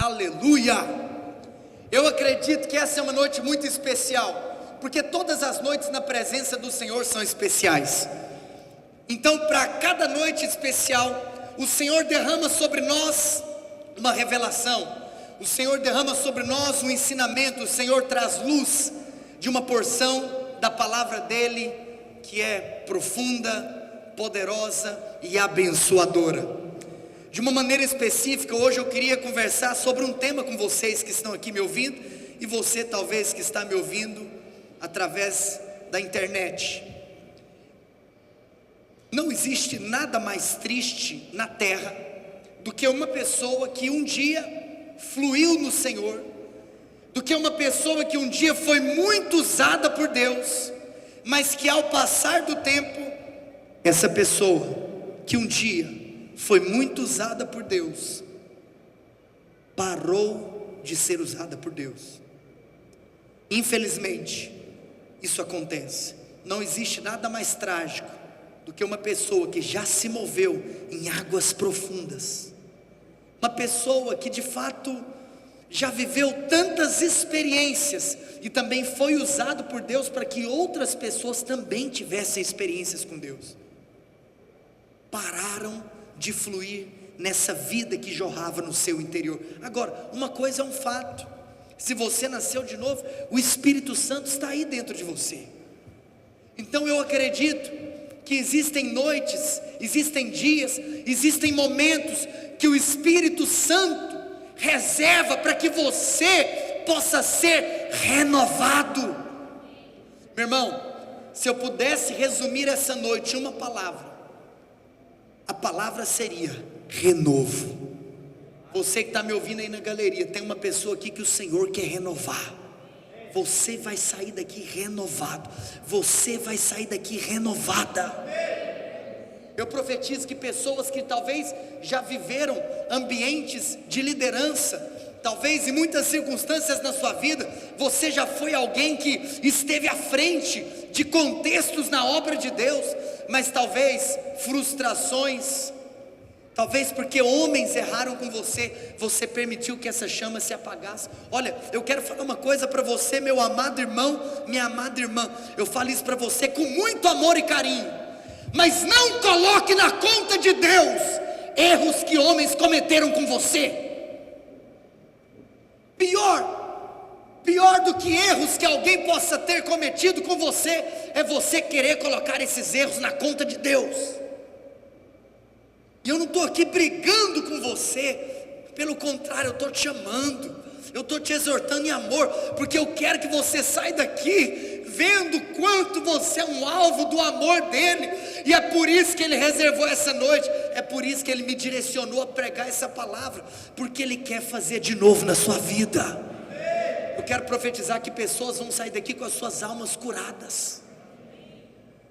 Aleluia! Eu acredito que essa é uma noite muito especial, porque todas as noites na presença do Senhor são especiais. Então, para cada noite especial, o Senhor derrama sobre nós uma revelação, o Senhor derrama sobre nós um ensinamento, o Senhor traz luz de uma porção da palavra dEle, que é profunda, poderosa e abençoadora. De uma maneira específica, hoje eu queria conversar sobre um tema com vocês que estão aqui me ouvindo, e você talvez que está me ouvindo através da internet. Não existe nada mais triste na terra do que uma pessoa que um dia fluiu no Senhor, do que uma pessoa que um dia foi muito usada por Deus, mas que ao passar do tempo, essa pessoa que um dia foi muito usada por Deus, parou de ser usada por Deus. Infelizmente, isso acontece. Não existe nada mais trágico do que uma pessoa que já se moveu em águas profundas, uma pessoa que de fato já viveu tantas experiências e também foi usado por Deus para que outras pessoas também tivessem experiências com Deus. Pararam de fluir nessa vida que jorrava no seu interior. Agora, uma coisa é um fato: se você nasceu de novo, o Espírito Santo está aí dentro de você. Então eu acredito que existem noites, existem dias, existem momentos que o Espírito Santo reserva para que você possa ser renovado. Meu irmão, se eu pudesse resumir essa noite em uma palavra, a palavra seria renovo. Você que está me ouvindo aí na galeria, tem uma pessoa aqui que o Senhor quer renovar. Você vai sair daqui renovado. Você vai sair daqui renovada. Eu profetizo que pessoas que talvez já viveram ambientes de liderança, talvez em muitas circunstâncias na sua vida, você já foi alguém que esteve à frente de contextos na obra de Deus, mas talvez frustrações, talvez porque homens erraram com você, você permitiu que essa chama se apagasse. Olha, eu quero falar uma coisa para você, meu amado irmão, minha amada irmã, eu falo isso para você com muito amor e carinho, mas não coloque na conta de Deus erros que homens cometeram com você. Pior do que erros que alguém possa ter cometido com você, é você querer colocar esses erros na conta de Deus. E eu não estou aqui brigando com você, pelo contrário, eu estou te chamando, eu estou te exortando em amor, porque eu quero que você saia daqui vendo quanto você é um alvo do amor dele, e é por isso que ele reservou essa noite, é por isso que ele me direcionou a pregar essa palavra, porque ele quer fazer de novo na sua vida. Eu quero profetizar que pessoas vão sair daqui com as suas almas curadas.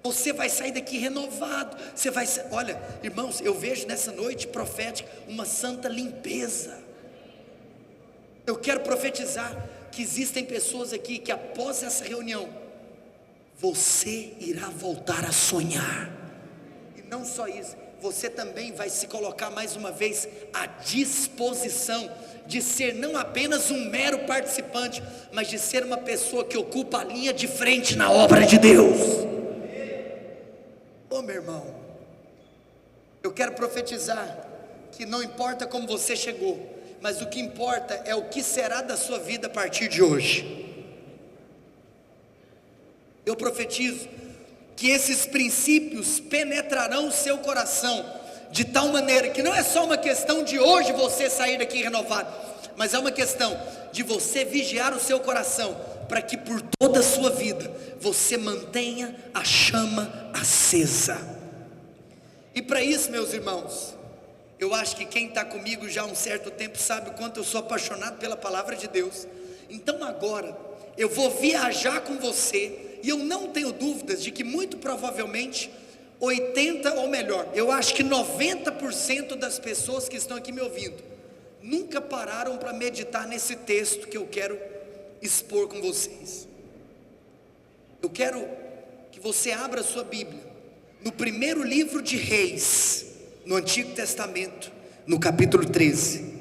Você vai sair daqui renovado. Você vai, olha, irmãos, eu vejo nessa noite profética uma santa limpeza. Eu quero profetizar que existem pessoas aqui que após essa reunião, você irá voltar a sonhar. E não só isso, você também vai se colocar mais uma vez à disposição de ser não apenas um mero participante, mas de ser uma pessoa que ocupa a linha de frente na obra de Deus. Oh, meu irmão, eu quero profetizar que não importa como você chegou, mas o que importa é o que será da sua vida a partir de hoje. Eu profetizo que esses princípios penetrarão o seu coração, de tal maneira que não é só uma questão de hoje você sair daqui renovado, mas é uma questão de você vigiar o seu coração, para que por toda a sua vida, você mantenha a chama acesa. E para isso, meus irmãos, eu acho que quem está comigo já há um certo tempo sabe o quanto eu sou apaixonado pela palavra de Deus. Então agora, eu vou viajar com você, e eu não tenho dúvidas de que muito provavelmente 80 ou melhor, eu acho que 90% das pessoas que estão aqui me ouvindo nunca pararam para meditar nesse texto que eu quero expor com vocês. Eu quero que você abra a sua Bíblia no primeiro livro de Reis, no Antigo Testamento, no capítulo 13.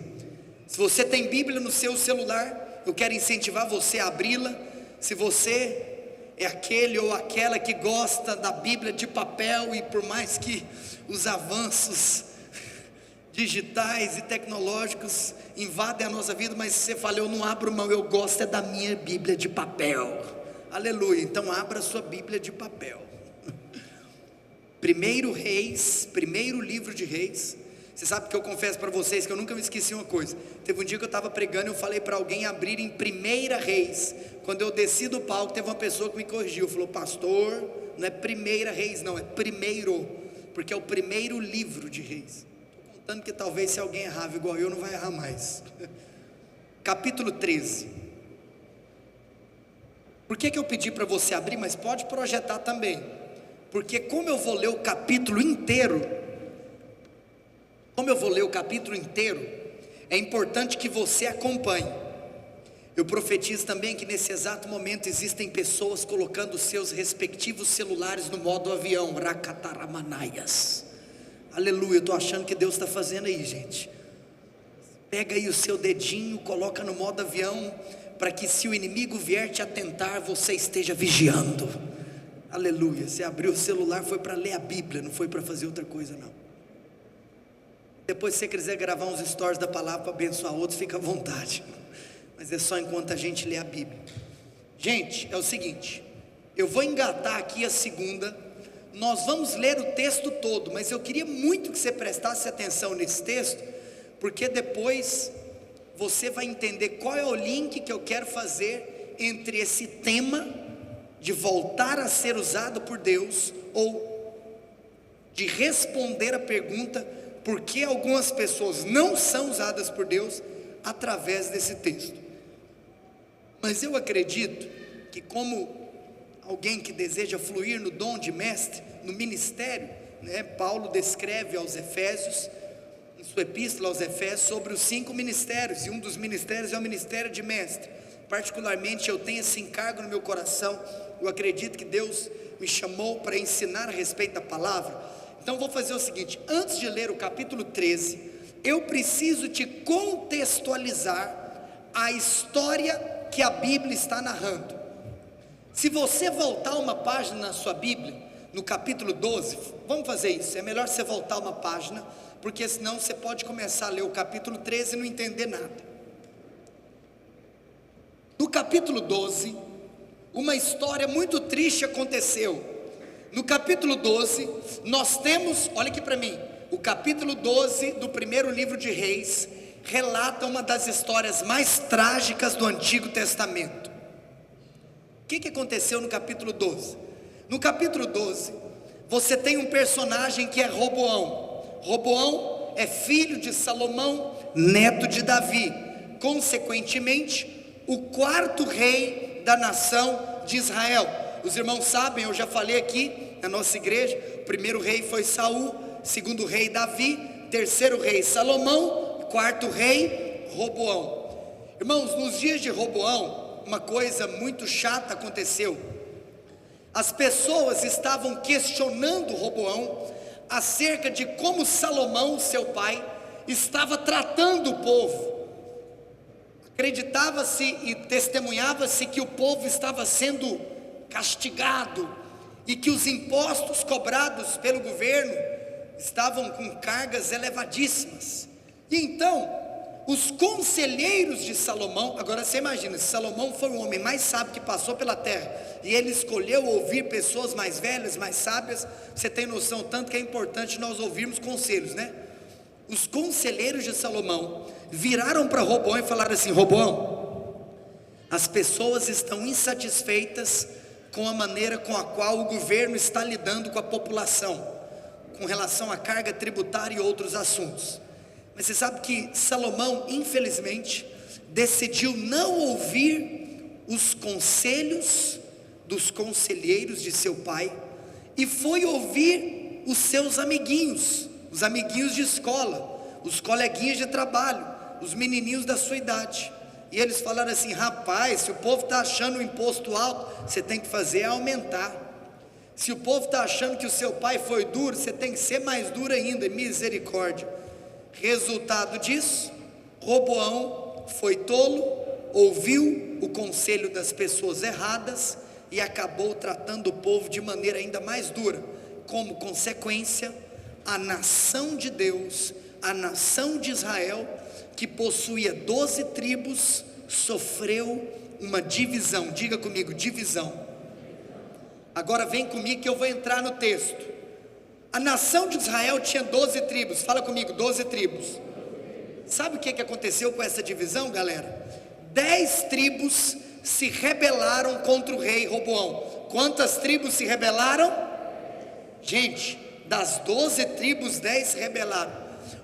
Se você tem Bíblia no seu celular, eu quero incentivar você a abri-la. Se você é aquele ou aquela que gosta da Bíblia de papel, e por mais que os avanços digitais e tecnológicos invadem a nossa vida, mas você fala, eu não abro mão, eu gosto é da minha Bíblia de papel. Aleluia. Então abra a sua Bíblia de papel. Primeiro Reis, primeiro livro de Reis. Você sabe que eu confesso para vocês que eu nunca me esqueci uma coisa. Teve um dia que eu estava pregando e eu falei para alguém abrir em Primeira Reis. Quando eu desci do palco, teve uma pessoa que me corrigiu, falou, pastor, não é Primeira Reis não, é primeiro, porque é o primeiro livro de Reis. Estou contando que talvez se alguém errava igual eu, não vai errar mais. Capítulo 13. Por que eu pedi para você abrir, mas pode projetar também, porque como eu vou ler o capítulo inteiro, é importante que você acompanhe. Eu profetizo também que nesse exato momento existem pessoas colocando seus respectivos celulares no modo avião, rakataramanaias. Aleluia, eu estou achando que Deus está fazendo aí, gente. Pega aí o seu dedinho, coloca no modo avião, para que se o inimigo vier te atentar, você esteja vigiando. Aleluia, você abriu o celular, foi para ler a Bíblia, não foi para fazer outra coisa não. Depois se você quiser gravar uns stories da palavra para abençoar outros, fica à vontade, mas é só enquanto a gente lê a Bíblia. Gente, é o seguinte, eu vou engatar aqui a segunda, nós vamos ler o texto todo, mas eu queria muito que você prestasse atenção nesse texto, porque depois você vai entender qual é o link que eu quero fazer entre esse tema de voltar a ser usado por Deus, ou de responder a pergunta, por que algumas pessoas não são usadas por Deus, através desse texto. Mas eu acredito que, como alguém que deseja fluir no dom de mestre, no ministério, Paulo descreve aos Efésios, em sua epístola aos Efésios, sobre os 5 ministérios, e um dos ministérios é o ministério de mestre. Particularmente eu tenho esse encargo no meu coração, eu acredito que Deus me chamou para ensinar a respeito da palavra. Então vou fazer o seguinte, antes de ler o capítulo 13, eu preciso te contextualizar a história que a Bíblia está narrando. Se você voltar uma página na sua Bíblia, no capítulo 12, vamos fazer isso, é melhor você voltar uma página, porque senão você pode começar a ler o capítulo 13 e não entender nada. No capítulo 12, uma história muito triste aconteceu. No capítulo 12, nós temos, olha aqui para mim, o capítulo 12 do primeiro livro de Reis, relata uma das histórias mais trágicas do Antigo Testamento. O que aconteceu no capítulo 12? No capítulo 12, você tem um personagem que é Roboão. Roboão é filho de Salomão, neto de Davi, consequentemente, o 4º rei da nação de Israel. Os irmãos sabem, eu já falei aqui na nossa igreja, o primeiro rei foi Saul, segundo rei Davi, terceiro rei Salomão, 4º rei Roboão. Irmãos, nos dias de Roboão, uma coisa muito chata aconteceu. As pessoas estavam questionando Roboão acerca de como Salomão, seu pai, estava tratando o povo. Acreditava-se e testemunhava-se que o povo estava sendo castigado, e que os impostos cobrados pelo governo estavam com cargas elevadíssimas. E então, os conselheiros de Salomão, agora você imagina, se Salomão foi o homem mais sábio que passou pela terra, e ele escolheu ouvir pessoas mais velhas, mais sábias, você tem noção tanto que é importante nós ouvirmos conselhos, né? Os conselheiros de Salomão viraram para Roboão e falaram assim: Roboão, as pessoas estão insatisfeitas com a maneira com a qual o governo está lidando com a população, com relação à carga tributária e outros assuntos. Mas você sabe que Salomão, infelizmente, decidiu não ouvir os conselhos dos conselheiros de seu pai, e foi ouvir os seus amiguinhos, os amiguinhos de escola, os coleguinhas de trabalho, os menininhos da sua idade. E eles falaram assim: rapaz, se o povo está achando o imposto alto, você tem que fazer aumentar. Se o povo está achando que o seu pai foi duro, você tem que ser mais duro ainda. Misericórdia. Resultado disso, Roboão foi tolo, ouviu o conselho das pessoas erradas e acabou tratando o povo de maneira ainda mais dura. Como consequência, a nação de Deus, a nação de Israel, que possuía 12 tribos, sofreu uma divisão. Diga comigo, divisão. Agora vem comigo que eu vou entrar no texto. A nação de Israel tinha 12 tribos, fala comigo, 12 tribos. Sabe o que aconteceu com essa divisão, galera? 10 tribos se rebelaram contra o rei Roboão. Quantas tribos se rebelaram? Gente, das 12 tribos, 10 se rebelaram.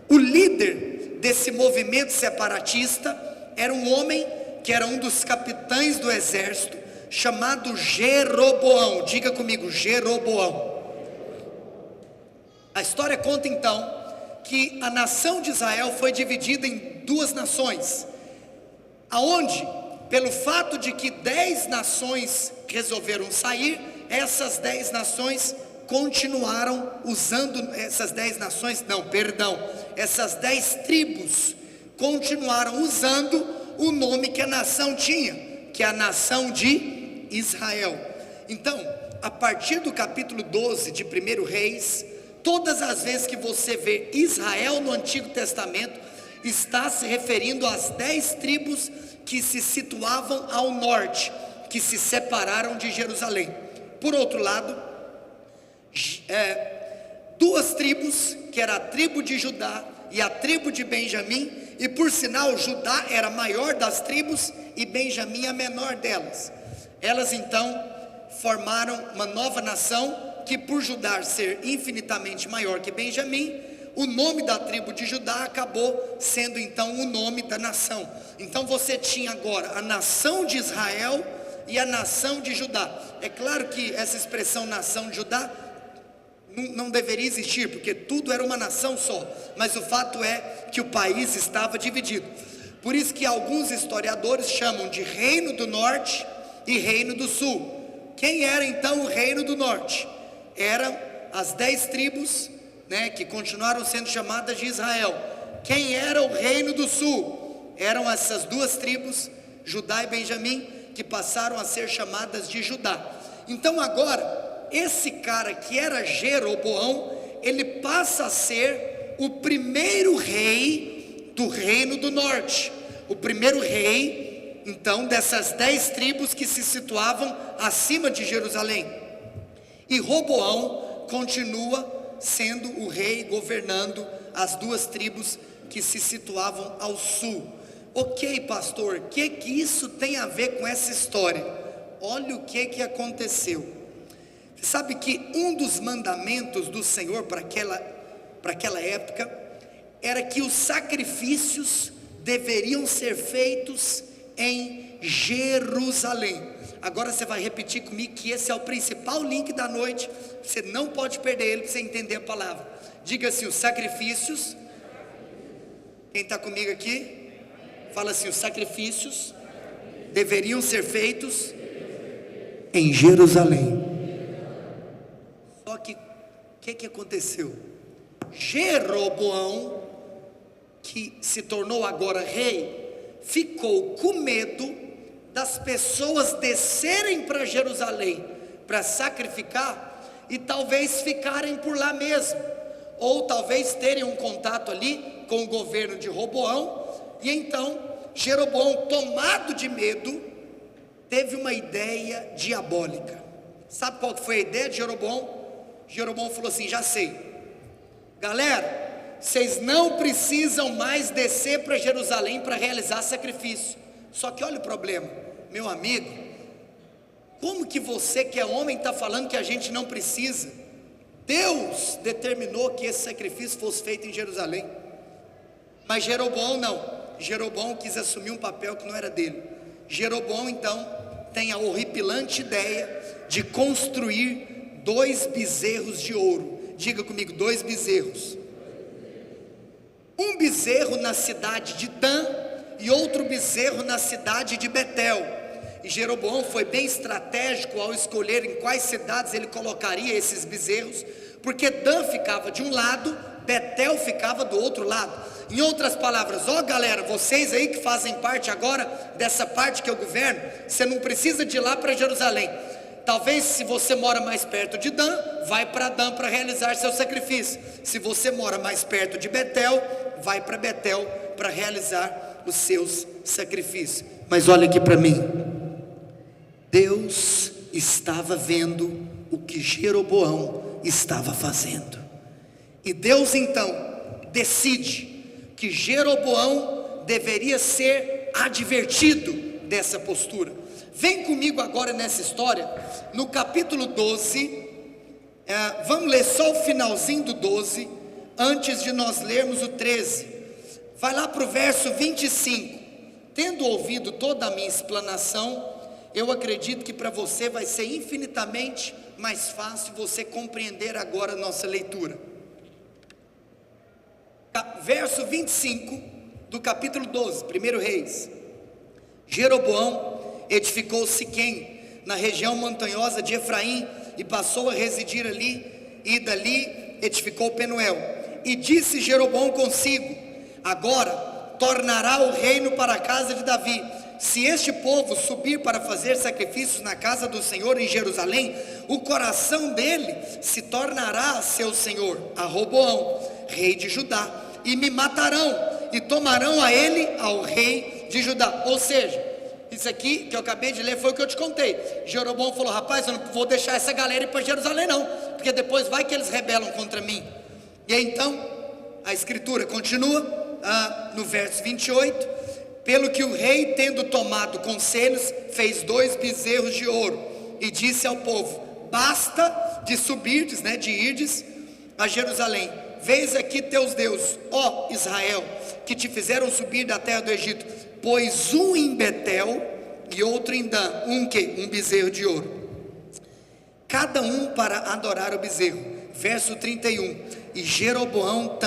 O líder desse movimento separatista era um homem que era um dos capitães do exército, chamado Jeroboão. Diga comigo, Jeroboão. A história conta então que a nação de Israel foi dividida em duas nações, aonde, pelo fato de que 10 nações resolveram sair, essas 10 nações continuaram usando, essas 10 tribos continuaram usando o nome que a nação tinha, que é a nação de Israel. Então, a partir do capítulo 12 de 1 Reis, todas as vezes que você vê Israel no Antigo Testamento, está se referindo às 10 tribos que se situavam ao norte, que se separaram de Jerusalém. Por outro lado, 2 tribos, que era a tribo de Judá e a tribo de Benjamim, e por sinal Judá era a maior das tribos e Benjamim a menor delas. Elas então formaram uma nova nação, que por Judá ser infinitamente maior que Benjamim, o nome da tribo de Judá acabou sendo então o nome da nação. Então você tinha agora a nação de Israel e a nação de Judá. É claro que essa expressão nação de Judá não deveria existir, porque tudo era uma nação só, mas o fato é que o país estava dividido. Por isso que alguns historiadores chamam de reino do norte e reino do sul. Quem era então o reino do norte? Eram as 10 tribos, que continuaram sendo chamadas de Israel. Quem era o reino do sul? Eram essas 2 tribos, Judá e Benjamim, que passaram a ser chamadas de Judá. Então agora, esse cara que era Jeroboão, ele passa a ser o primeiro rei do reino do norte, o primeiro rei então dessas 10 tribos que se situavam acima de Jerusalém. E Roboão continua sendo o rei, governando as 2 tribos que se situavam ao sul. Ok, pastor, o que isso tem a ver com essa história? Olha o que aconteceu. Você sabe que um dos mandamentos do Senhor para aquela época era que os sacrifícios deveriam ser feitos em Jerusalém. Agora você vai repetir comigo que esse é o principal link da noite. Você não pode perder ele para você entender a palavra. Diga assim: os sacrifícios. Quem está comigo aqui? Fala assim: os sacrifícios deveriam ser feitos em Jerusalém. Só que o que aconteceu? Jeroboão, que se tornou agora rei, ficou com medo das pessoas descerem para Jerusalém para sacrificar e talvez ficarem por lá mesmo, ou talvez terem um contato ali com o governo de Roboão. E então Jeroboão, tomado de medo, teve uma ideia diabólica. Sabe qual foi a ideia de Jeroboão? Jeroboão falou assim: já sei, galera, vocês não precisam mais descer para Jerusalém para realizar sacrifício. Só que olha o problema, meu amigo, como que você que é homem está falando que a gente não precisa? Deus determinou que esse sacrifício fosse feito em Jerusalém. Mas Jeroboão não. Jeroboão quis assumir um papel que não era dele. Jeroboão então tem a horripilante ideia de construir 2 bezerros de ouro. Diga comigo, 2 bezerros. Um bezerro na cidade de Dan e outro bezerro na cidade de Betel. E Jeroboão foi bem estratégico ao escolher em quais cidades ele colocaria esses bezerros, porque Dan ficava de um lado, Betel ficava do outro lado. Em outras palavras, ó galera, vocês aí que fazem parte agora dessa parte que eu governo, você não precisa de ir lá para Jerusalém. Talvez se você mora mais perto de Dan, vai para Dan para realizar seu sacrifício. Se você mora mais perto de Betel, vai para Betel para realizar os seus sacrifícios. Mas olha aqui para mim, Deus estava vendo o que Jeroboão estava fazendo, e Deus então decide que Jeroboão deveria ser advertido dessa postura. Vem comigo agora nessa história, no capítulo 12, vamos ler só o finalzinho do 12, antes de nós lermos o 13, vai lá para o verso 25, tendo ouvido toda a minha explanação, eu acredito que para você vai ser infinitamente mais fácil você compreender agora a nossa leitura. Verso 25 do capítulo 12, 1 Reis. Jeroboão edificou Siquém, na região montanhosa de Efraim, e passou a residir ali, e dali edificou Penuel. E disse Jeroboão consigo: agora tornará o reino para a casa de Davi. Se este povo subir para fazer sacrifícios na casa do Senhor em Jerusalém, o coração dele se tornará a seu senhor, a Roboão, rei de Judá, e me matarão, e tomarão a ele ao rei de Judá. Ou seja, isso aqui que eu acabei de ler foi o que eu te contei. Jeroboão falou: rapaz, eu não vou deixar essa galera ir para Jerusalém não, porque depois vai que eles rebelam contra mim. E aí, então a escritura continua no verso 28, pelo que o rei, tendo tomado conselhos, fez 2 bezerros de ouro, e disse ao povo: basta de subirdes, de irdes a Jerusalém. Vês aqui teus deuses, ó Israel, que te fizeram subir da terra do Egito, pois um em Betel e outro em Dan, um bezerro de ouro, cada um para adorar o bezerro. Verso 31, e Jeroboão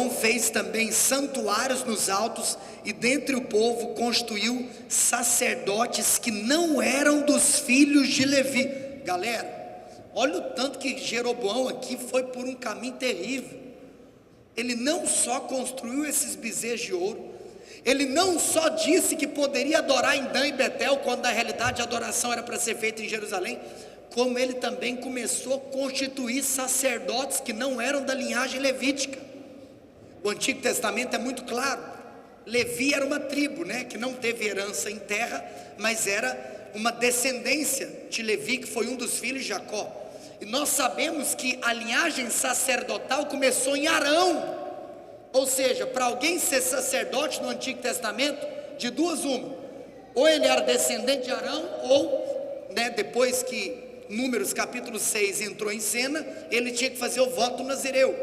fez também santuários nos altos, e dentre o povo constituiu sacerdotes que não eram dos filhos de Levi. Galera, olha o tanto que Jeroboão aqui foi por um caminho terrível. Ele não só construiu esses bezerros de ouro, ele não só disse que poderia adorar em Dan e Betel, quando na realidade a adoração era para ser feita em Jerusalém, como ele também começou a constituir sacerdotes que não eram da linhagem levítica. O Antigo Testamento é muito claro, Levi era uma tribo, que não teve herança em terra, mas era uma descendência de Levi, que foi um dos filhos de Jacó. E nós sabemos que a linhagem sacerdotal começou em Arão. Ou seja, para alguém ser sacerdote no Antigo Testamento, de duas uma: ou ele era descendente de Arão, ou depois que Números capítulo 6 entrou em cena, ele tinha que fazer o voto nazireu.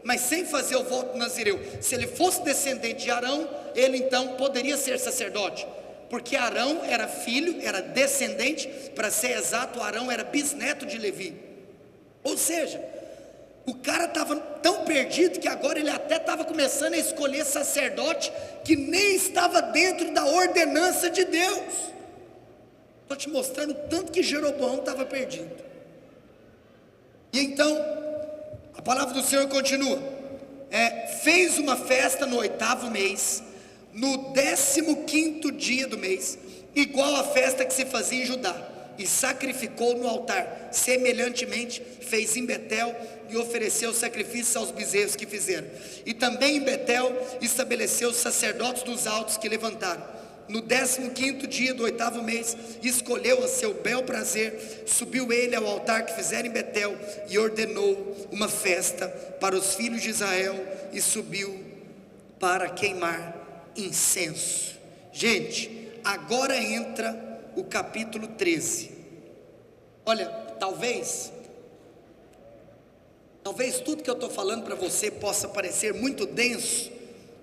Mas sem fazer o voto nazireu, se ele fosse descendente de Arão, ele então poderia ser sacerdote, porque Arão era filho, era descendente, para ser exato, Arão era bisneto de Levi. Ou seja, o cara estava tão perdido que agora ele até estava começando a escolher sacerdote que nem estava dentro da ordenança de Deus. Estou te mostrando o tanto que Jeroboão estava perdido. E então a palavra do Senhor continua, fez uma festa no 8º mês, no 15º dia do mês, igual à festa que se fazia em Judá, e sacrificou no altar. Semelhantemente fez em Betel, e ofereceu sacrifícios aos bezerros que fizeram. E também em Betel estabeleceu os sacerdotes dos altos que levantaram. No 15º dia do 8º mês, escolheu a seu bel prazer, subiu ele ao altar que fizeram em Betel, e ordenou uma festa para os filhos de Israel, e subiu para queimar incenso. Gente, agora entra o capítulo 13. Olha, talvez tudo que eu estou falando para você possa parecer muito denso,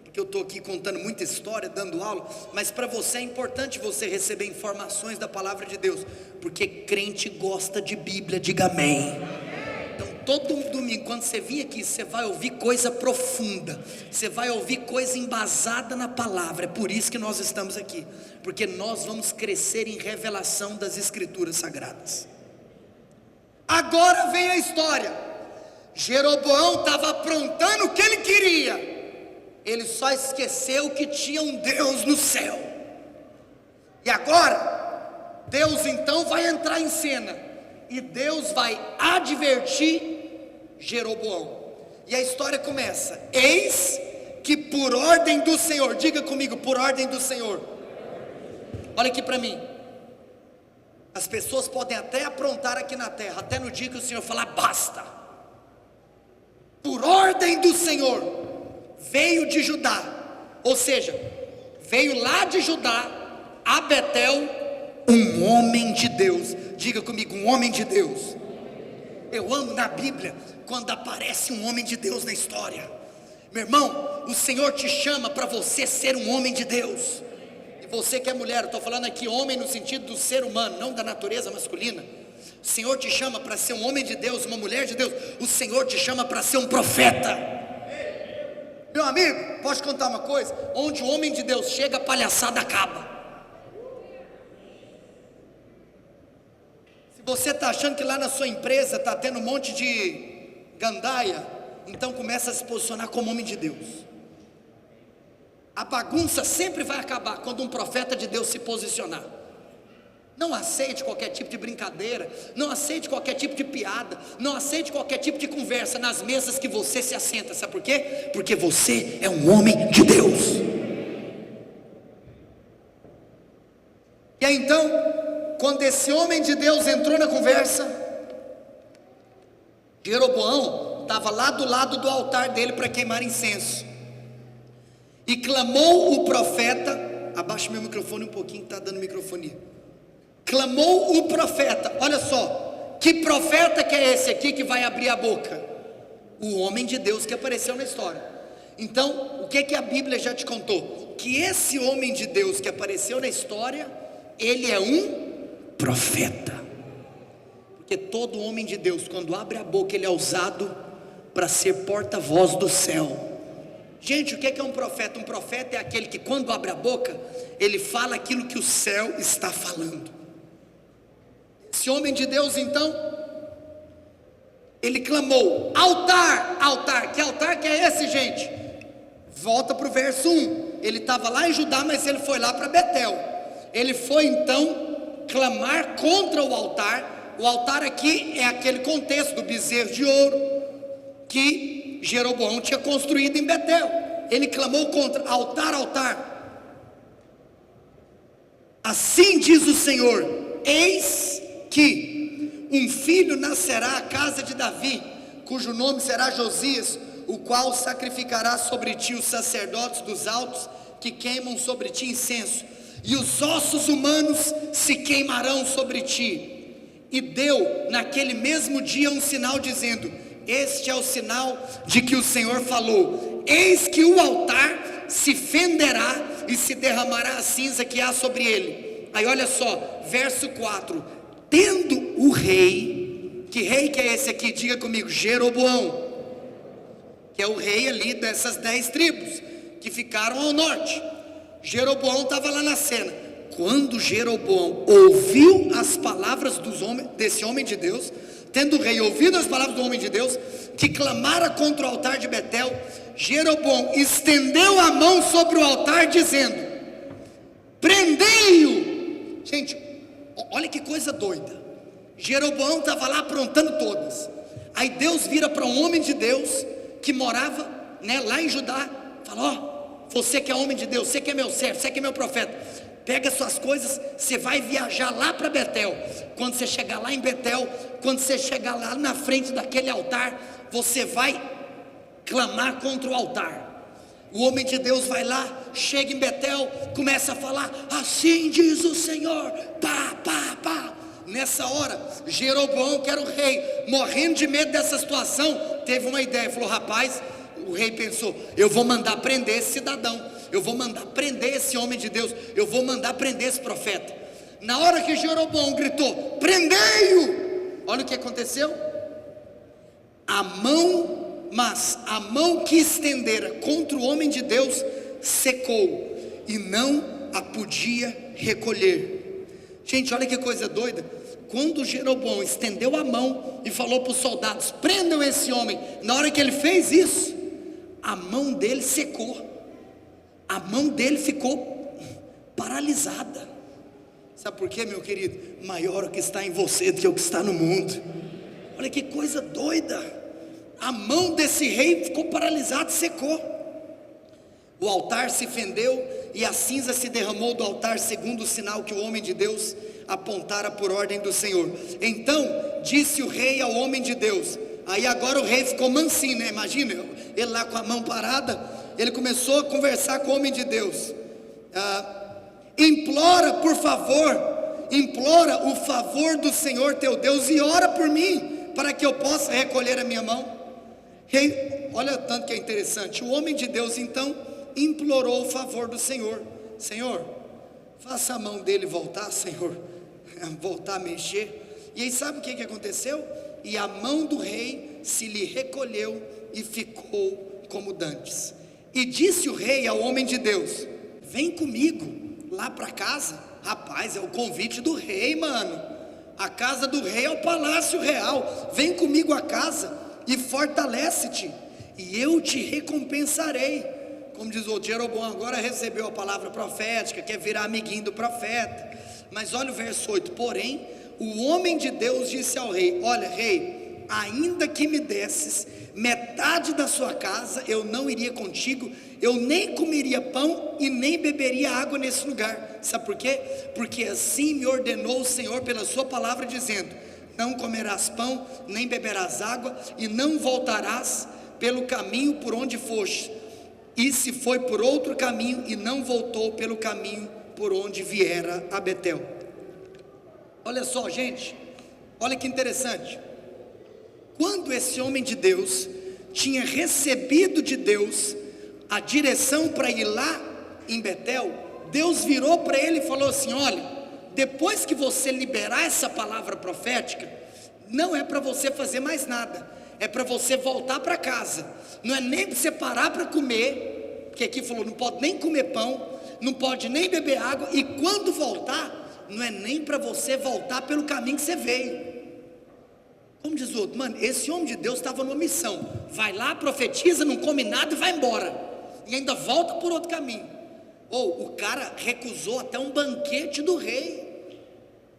porque eu estou aqui contando muita história, dando aula, mas para você é importante você receber informações da palavra de Deus, porque crente gosta de Bíblia, diga amém. Então todo domingo, quando você vir aqui, você vai ouvir coisa profunda, você vai ouvir coisa embasada na palavra. É por isso que nós estamos aqui, porque nós vamos crescer em revelação das Escrituras Sagradas. Agora vem a história. Jeroboão estava aprontando o que ele queria, ele só esqueceu que tinha um Deus no céu. E agora, Deus então vai entrar em cena, e Deus vai advertir Jeroboão. E a história começa: eis que por ordem do Senhor, diga comigo, por ordem do Senhor. Olha aqui para mim. As pessoas podem até aprontar aqui na terra, até no dia que o Senhor falar basta. Por ordem do Senhor, veio de Judá, ou seja, veio lá de Judá a Betel um homem de Deus. Diga comigo, um homem de Deus. Eu amo na Bíblia quando aparece um homem de Deus na história. Meu irmão, o Senhor te chama para você ser um homem de Deus. E você que é mulher, eu estou falando aqui homem no sentido do ser humano, não da natureza masculina. O Senhor te chama para ser um homem de Deus, uma mulher de Deus. O Senhor te chama para ser um profeta. Meu amigo, posso contar uma coisa? Onde o homem de Deus chega, a palhaçada acaba. Se você está achando que lá na sua empresa está tendo um monte de gandaia, então começa a se posicionar como homem de Deus. A bagunça sempre vai acabar quando um profeta de Deus se posicionar. Não aceite qualquer tipo de brincadeira, não aceite qualquer tipo de piada, não aceite qualquer tipo de conversa nas mesas que você se assenta. Sabe por quê? Porque você é um homem de Deus. E aí então, quando esse homem de Deus entrou na conversa, Jeroboão estava lá do lado do altar dele para queimar incenso, e clamou o profeta. Abaixa meu microfone um pouquinho, está dando microfonia. Clamou o profeta. Olha só, que profeta que é esse aqui que vai abrir a boca? O homem de Deus que apareceu na história. Então, o que que a Bíblia já te contou? Que esse homem de Deus que apareceu na história, ele é um profeta. Porque todo homem de Deus, quando abre a boca, ele é usado para ser porta-voz do céu. Gente, o que é um profeta? Um profeta é aquele que quando abre a boca, ele fala aquilo que o céu está falando. Esse homem de Deus então, ele clamou: altar, altar. Que altar que é esse, gente? Volta para o verso 1. Ele estava lá em Judá, mas ele foi lá para Betel. Ele foi então clamar contra o altar. O altar aqui é aquele contexto do bezerro de ouro que Jeroboão tinha construído em Betel. Ele clamou contra: altar, altar. Assim diz o Senhor: eis que um filho nascerá à casa de Davi, cujo nome será Josias, o qual sacrificará sobre ti os sacerdotes dos altos, que queimam sobre ti incenso, e os ossos humanos se queimarão sobre ti. E deu naquele mesmo dia um sinal, dizendo: este é o sinal de que o Senhor falou: eis que o altar se fenderá e se derramará a cinza que há sobre ele. Aí olha só, verso 4. Tendo o rei, que rei que é esse aqui? Diga comigo, Jeroboão, que é o rei ali dessas 10 tribos que ficaram ao norte. Jeroboão estava lá na cena. Quando Jeroboão ouviu as palavras desse homem de Deus, tendo o rei ouvido as palavras do homem de Deus, que clamara contra o altar de Betel, Jeroboão estendeu a mão sobre o altar, dizendo: prendei-o. Gente, olha que coisa doida. Jeroboão estava lá aprontando todas. Aí Deus vira para um homem de Deus que morava, lá em Judá, fala: ó, você que é homem de Deus, você que é meu servo, você que é meu profeta, pega suas coisas, você vai viajar lá para Betel. Quando você chegar lá em Betel, quando você chegar lá na frente daquele altar, você vai clamar contra o altar. O homem de Deus vai lá, chega em Betel, começa a falar: assim diz o Senhor, pá, pá, pá. Nessa hora, Jeroboão, que era o rei, morrendo de medo dessa situação, teve uma ideia, falou: rapaz, o rei pensou: eu vou mandar prender esse cidadão, eu vou mandar prender esse homem de Deus, eu vou mandar prender esse profeta. Na hora que Jeroboão gritou: prendei-o, olha o que aconteceu. Mas a mão que estendera contra o homem de Deus secou, e não a podia recolher. Gente, olha que coisa doida. quando Jeroboão estendeu a mão e falou para os soldados: prendam esse homem, na hora que ele fez isso, a mão dele secou, a mão dele ficou paralisada. Sabe por quê, meu querido? Maior o que está em você do que o que está no mundo. Olha que coisa doida. A mão desse rei ficou paralisada, secou. O altar se fendeu e a cinza se derramou do altar, segundo o sinal que o homem de Deus apontara por ordem do Senhor. Então disse o rei ao homem de Deus. Aí agora o rei ficou mansinho, né? Imagina, ele lá com a mão parada. Ele começou a conversar com o homem de Deus. Implora, por favor, implora o favor do Senhor teu Deus e ora por mim, para que eu possa recolher a minha mão. Rei, olha tanto que é interessante. O homem de Deus então implorou o favor do Senhor. Senhor, faça a mão dele voltar, Senhor, voltar a mexer. E aí sabe o que aconteceu? E a mão do rei se lhe recolheu e ficou como dantes. E disse o rei ao homem de Deus: vem comigo lá para casa. Rapaz, é o convite do rei, mano. A casa do rei é o palácio real. Vem comigo à casa e fortalece-te, e eu te recompensarei. Como diz o Jeroboão, agora recebeu a palavra profética, quer virar amiguinho do profeta. Mas olha o verso 8: porém, o homem de Deus disse ao rei: olha, rei, ainda que me desses metade da sua casa, eu não iria contigo, eu nem comeria pão e nem beberia água nesse lugar. Sabe por quê? Porque assim me ordenou o Senhor pela sua palavra, dizendo: não comerás pão, nem beberás água, e não voltarás pelo caminho por onde foste. E se foi por outro caminho, e não voltou pelo caminho por onde viera a Betel. Olha só, gente, olha que interessante. Quando esse homem de Deus tinha recebido de Deus a direção para ir lá em Betel, Deus virou para ele e falou assim: olha, depois que você liberar essa palavra profética, não é para você fazer mais nada, é para você voltar para casa. Não é nem para você parar para comer, porque aqui falou, não pode nem comer pão, não pode nem beber água, e quando voltar, não é nem para você voltar pelo caminho que você veio. Como diz o outro, mano, esse homem de Deus estava numa missão, vai lá, profetiza, não come nada e vai embora, e ainda volta por outro caminho. Ou o cara recusou até um banquete do rei.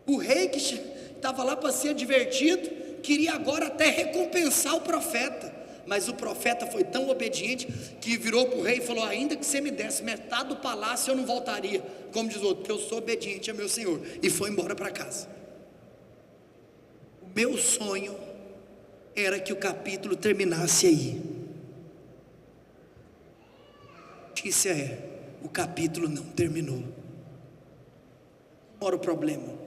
O rei que estava lá para ser divertido, queria agora até recompensar o profeta. Mas o profeta foi tão obediente que virou para o rei e falou: ainda que você me desse metade do palácio, eu não voltaria. Como diz o outro, porque eu sou obediente a meu Senhor. E foi embora para casa. O meu sonho era que o capítulo terminasse aí. A notícia é: o capítulo não terminou. Ora o problema.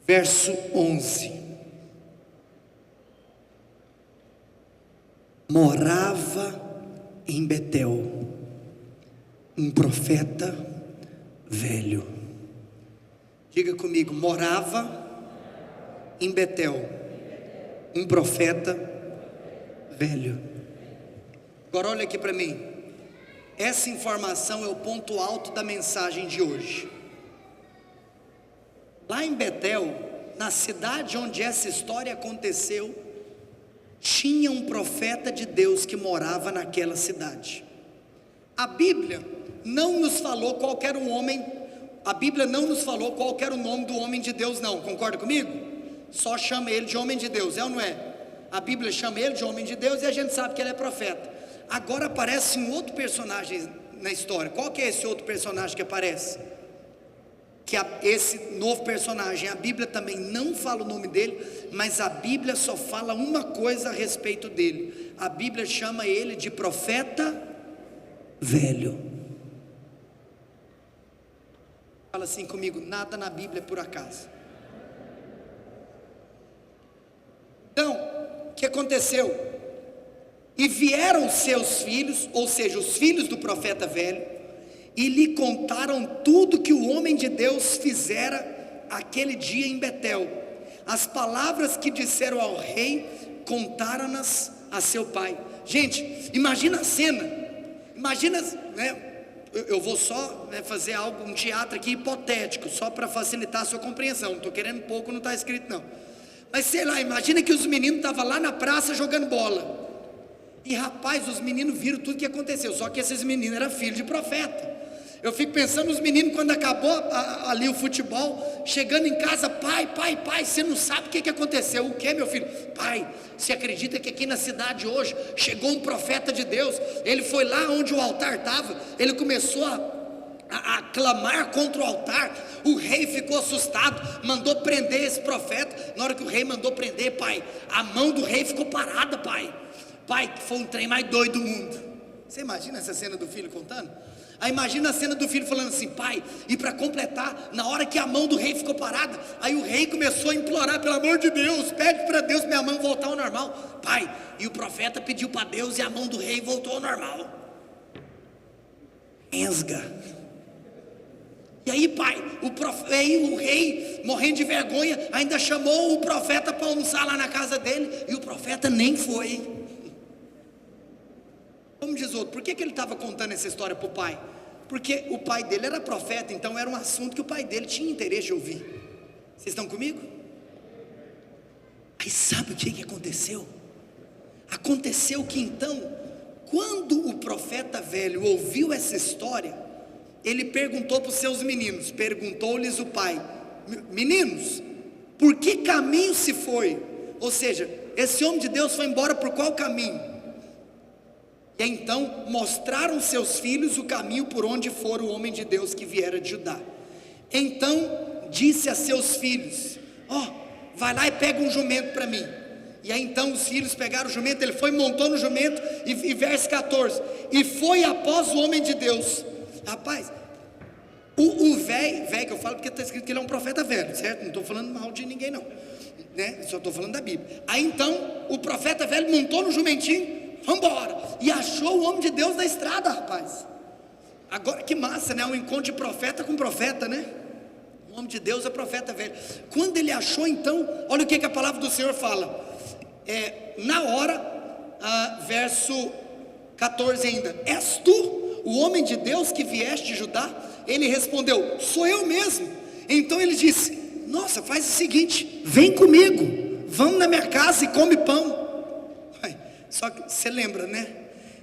Verso 11. Morava em Betel um profeta velho. Diga comigo: morava em Betel um profeta velho. Agora olha aqui para mim. Essa informação é o ponto alto da mensagem de hoje. Lá em Betel, na cidade onde essa história aconteceu, tinha um profeta de Deus que morava naquela cidade. A Bíblia não nos falou qual era o homem, a Bíblia não nos falou qual era o nome do homem de Deus, não, concorda comigo? Só chama ele de homem de Deus, é ou não é? A Bíblia chama ele de homem de Deus e a gente sabe que ele é profeta. Agora aparece um outro personagem na história. Qual que é esse outro personagem que aparece? Esse novo personagem, a Bíblia também não fala o nome dele, mas a Bíblia só fala uma coisa a respeito dele. A Bíblia chama ele de profeta velho. Fala assim comigo: nada na Bíblia é por acaso. Então, o que aconteceu? E vieram seus filhos, ou seja, os filhos do profeta velho, e lhe contaram tudo que o homem de Deus fizera aquele dia em Betel. As palavras que disseram ao rei, contaram-nas a seu pai. Gente, imagina a cena. Imagina, né? eu vou só fazer um teatro aqui hipotético, só para facilitar a sua compreensão, não estou querendo pouco, não está escrito não, mas sei lá, imagina que os meninos estavam lá na praça jogando bola, e rapaz, os meninos viram tudo que aconteceu, só que esses meninos eram filhos de profeta. Eu fico pensando nos meninos quando acabou ali o futebol, chegando em casa, pai, você não sabe o que aconteceu. O que, meu filho? Pai, você acredita que aqui na cidade hoje chegou um profeta de Deus? Ele foi lá onde o altar estava, ele começou a clamar contra o altar. O rei ficou assustado, mandou prender esse profeta. Na hora que o rei mandou prender, pai, a mão do rei ficou parada, pai, foi um trem mais doido do mundo. Você imagina essa cena do filho contando? Aí imagina a cena do filho falando assim, pai, e para completar, na hora que a mão do rei ficou parada, aí o rei começou a implorar, pelo amor de Deus, pede para Deus minha mão voltar ao normal, pai, e o profeta pediu para Deus e a mão do rei voltou ao normal. Ensga. E aí, pai, o rei, morrendo de vergonha, ainda chamou o profeta para almoçar lá na casa dele, e o profeta nem foi. Como diz outro, por que ele estava contando essa história para o pai? Porque o pai dele era profeta, então era um assunto que o pai dele tinha interesse de ouvir. Vocês estão comigo? Aí sabe o que aconteceu? Aconteceu que então, quando o profeta velho ouviu essa história, ele perguntou para os seus meninos, perguntou-lhes o pai, meninos, por que caminho se foi? Ou seja, esse homem de Deus foi embora por qual caminho? E então mostraram seus filhos o caminho por onde fora o homem de Deus que viera de Judá. Então disse a seus filhos, vai lá e pega um jumento para mim. E aí então os filhos pegaram o jumento, ele foi, montou no jumento, e verso 14, e foi após o homem de Deus. Rapaz, o velho que eu falo porque está escrito que ele é um profeta velho, certo? Não estou falando mal de ninguém não, né? Só estou falando da Bíblia. Aí então o profeta velho montou no jumentinho, vambora, e achou o homem de Deus na estrada, rapaz. Agora que massa, né? Um encontro de profeta com profeta, né? O homem de Deus é profeta velho. Quando ele achou, então, olha o que a palavra do Senhor fala. Na hora, verso 14 ainda, és tu o homem de Deus que vieste de Judá? Ele respondeu, sou eu mesmo. Então ele disse, nossa, faz o seguinte, vem comigo, vamos na minha casa e come pão. Só que você lembra, né?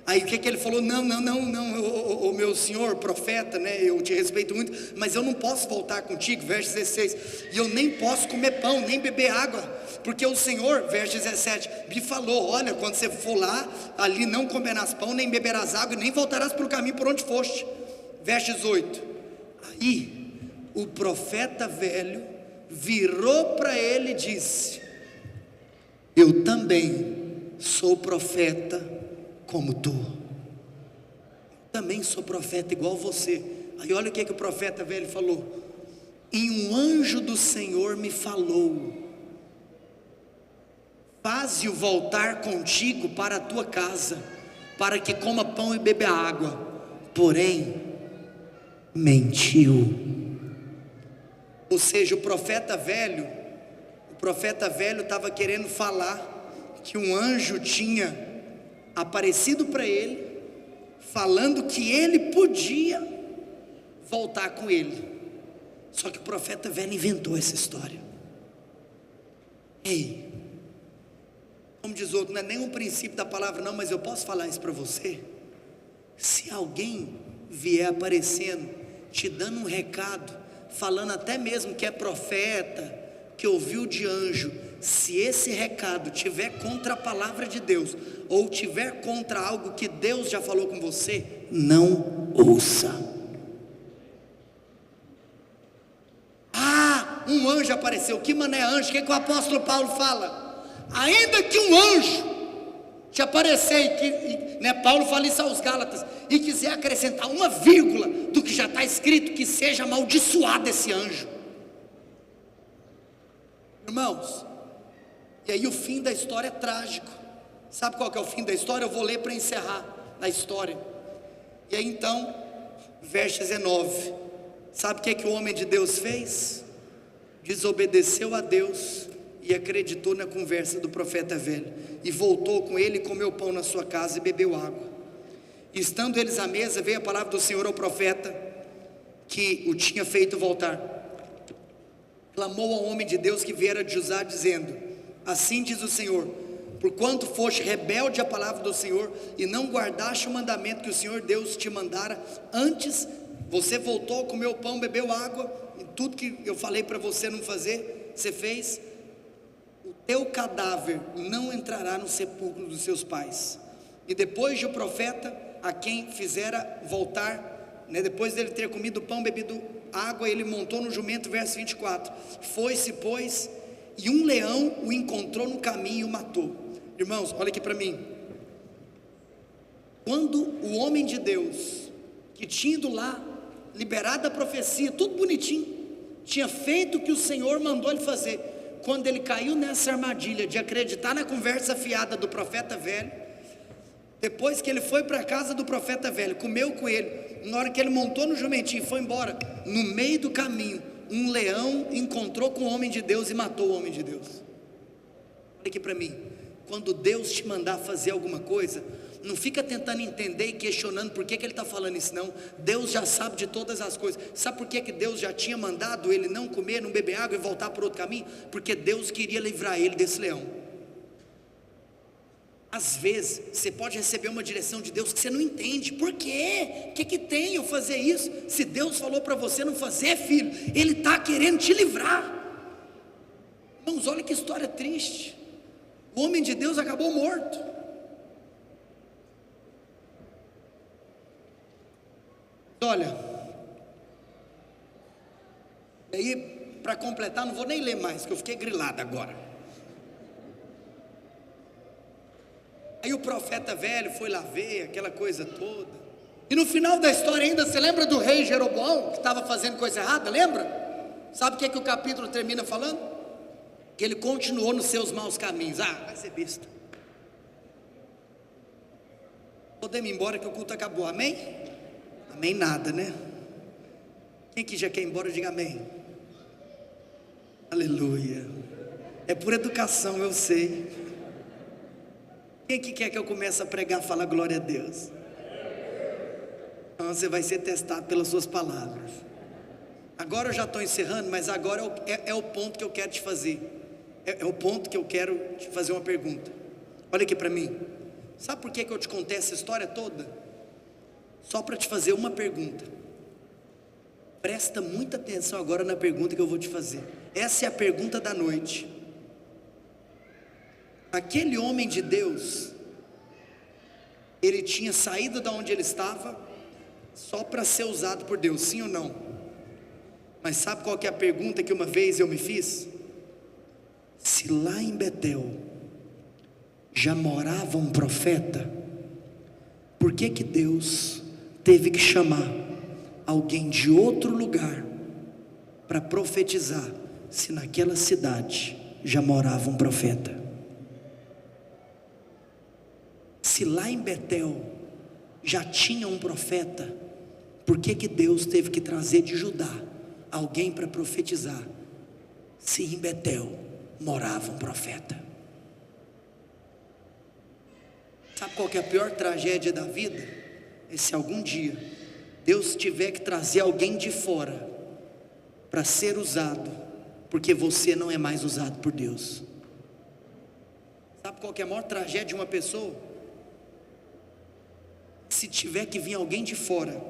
Aí o que ele falou? Não, o meu senhor profeta, né? Eu te respeito muito, mas eu não posso voltar contigo, verso 16, e eu nem posso comer pão, nem beber água, porque o Senhor, verso 17, me falou, olha, quando você for lá, ali não comerás pão, nem beberás água, nem voltarás pelo caminho por onde foste. Verso 18, aí o profeta velho virou para ele e disse, eu também sou profeta como tu, também sou profeta igual você. Aí olha o que o profeta velho falou, e um anjo do Senhor me falou, faze-o voltar contigo para a tua casa, para que coma pão e beba água, porém mentiu. Ou seja, o profeta velho estava querendo falar que um anjo tinha aparecido para ele, falando que ele podia voltar com ele. Só que o profeta velho inventou essa história. Ei, como diz outro, não é nem um princípio da palavra não, mas eu posso falar isso para você. Se alguém vier aparecendo, te dando um recado, falando até mesmo que é profeta, que ouviu de anjo, se esse recado tiver contra a palavra de Deus, ou tiver contra algo que Deus já falou com você, não ouça. Um anjo apareceu, que mané anjo? O que o apóstolo Paulo fala? Ainda que um anjo te aparecer, Paulo fala isso aos Gálatas, e quiser acrescentar uma vírgula do que já está escrito, que seja amaldiçoado esse anjo. Irmãos, e aí o fim da história é trágico. Sabe qual que é o fim da história? Eu vou ler para encerrar a história. E aí então, verso 19, sabe o que o homem de Deus fez? Desobedeceu a Deus e acreditou na conversa do profeta velho, e voltou com ele, comeu pão na sua casa e bebeu água. Estando eles à mesa, veio a palavra do Senhor ao profeta que o tinha feito voltar. Clamou ao homem de Deus que viera de Judá, dizendo: assim diz o Senhor, porquanto foste rebelde à palavra do Senhor, e não guardaste o mandamento que o Senhor Deus te mandara, antes você voltou, comeu pão, bebeu água, e tudo que eu falei para você não fazer, você fez, o teu cadáver não entrará no sepulcro dos seus pais. E depois de o profeta, a quem fizera voltar, depois dele ter comido pão, bebido água, ele montou no jumento, verso 24, foi-se pois, e um leão o encontrou no caminho e o matou. Irmãos, olha aqui para mim. Quando o homem de Deus, que tinha ido lá, liberado a profecia, tudo bonitinho, tinha feito o que o Senhor mandou ele fazer, quando ele caiu nessa armadilha de acreditar na conversa fiada do profeta velho, depois que ele foi para a casa do profeta velho, comeu com ele, na hora que ele montou no jumentinho e foi embora, no meio do caminho, um leão encontrou com o homem de Deus e matou o homem de Deus. Olha aqui para mim. Quando Deus te mandar fazer alguma coisa, não fica tentando entender e questionando por que ele está falando isso, não. Deus já sabe de todas as coisas. Sabe por que Deus já tinha mandado ele não comer, não beber água e voltar por outro caminho? Porque Deus queria livrar ele desse leão. Às vezes, você pode receber uma direção de Deus que você não entende. Por quê? O que tem eu fazer isso? Se Deus falou para você não fazer, filho, Ele está querendo te livrar. Irmãos, olha que história triste. O homem de Deus acabou morto. Olha, e aí, para completar, não vou nem ler mais, que eu fiquei grilado agora. Aí o profeta velho foi lá ver aquela coisa toda. E no final da história ainda, você lembra do rei Jeroboão, que estava fazendo coisa errada, lembra? Sabe o que o capítulo termina falando? Que ele continuou nos seus maus caminhos. Vai ser besta. Podemos ir embora que o culto acabou, amém? Amém nada, né? Quem que já quer ir embora, diga amém. Aleluia. É por educação, eu sei. Quem que quer que eu comece a pregar, fala glória a Deus? Então você vai ser testado pelas suas palavras. Agora eu já estou encerrando, mas agora é o ponto que eu quero te fazer. É o ponto que eu quero te fazer uma pergunta. Olha aqui para mim. Sabe por que eu te contei essa história toda? Só para te fazer uma pergunta. Presta muita atenção agora na pergunta que eu vou te fazer. Essa é a pergunta da noite. Aquele homem de Deus, ele tinha saído da onde ele estava só para ser usado por Deus, sim ou não? Mas sabe qual que é a pergunta que uma vez eu me fiz? Se lá em Betel já morava um profeta, por que Deus teve que chamar alguém de outro lugar para profetizar, se naquela cidade já morava um profeta? Se lá em Betel já tinha um profeta, por que Deus teve que trazer de Judá alguém para profetizar, se em Betel morava um profeta? Sabe qual que é a pior tragédia da vida? É se algum dia Deus tiver que trazer alguém de fora para ser usado, porque você não é mais usado por Deus. Sabe qual que é a maior tragédia de uma pessoa? Se tiver que vir alguém de fora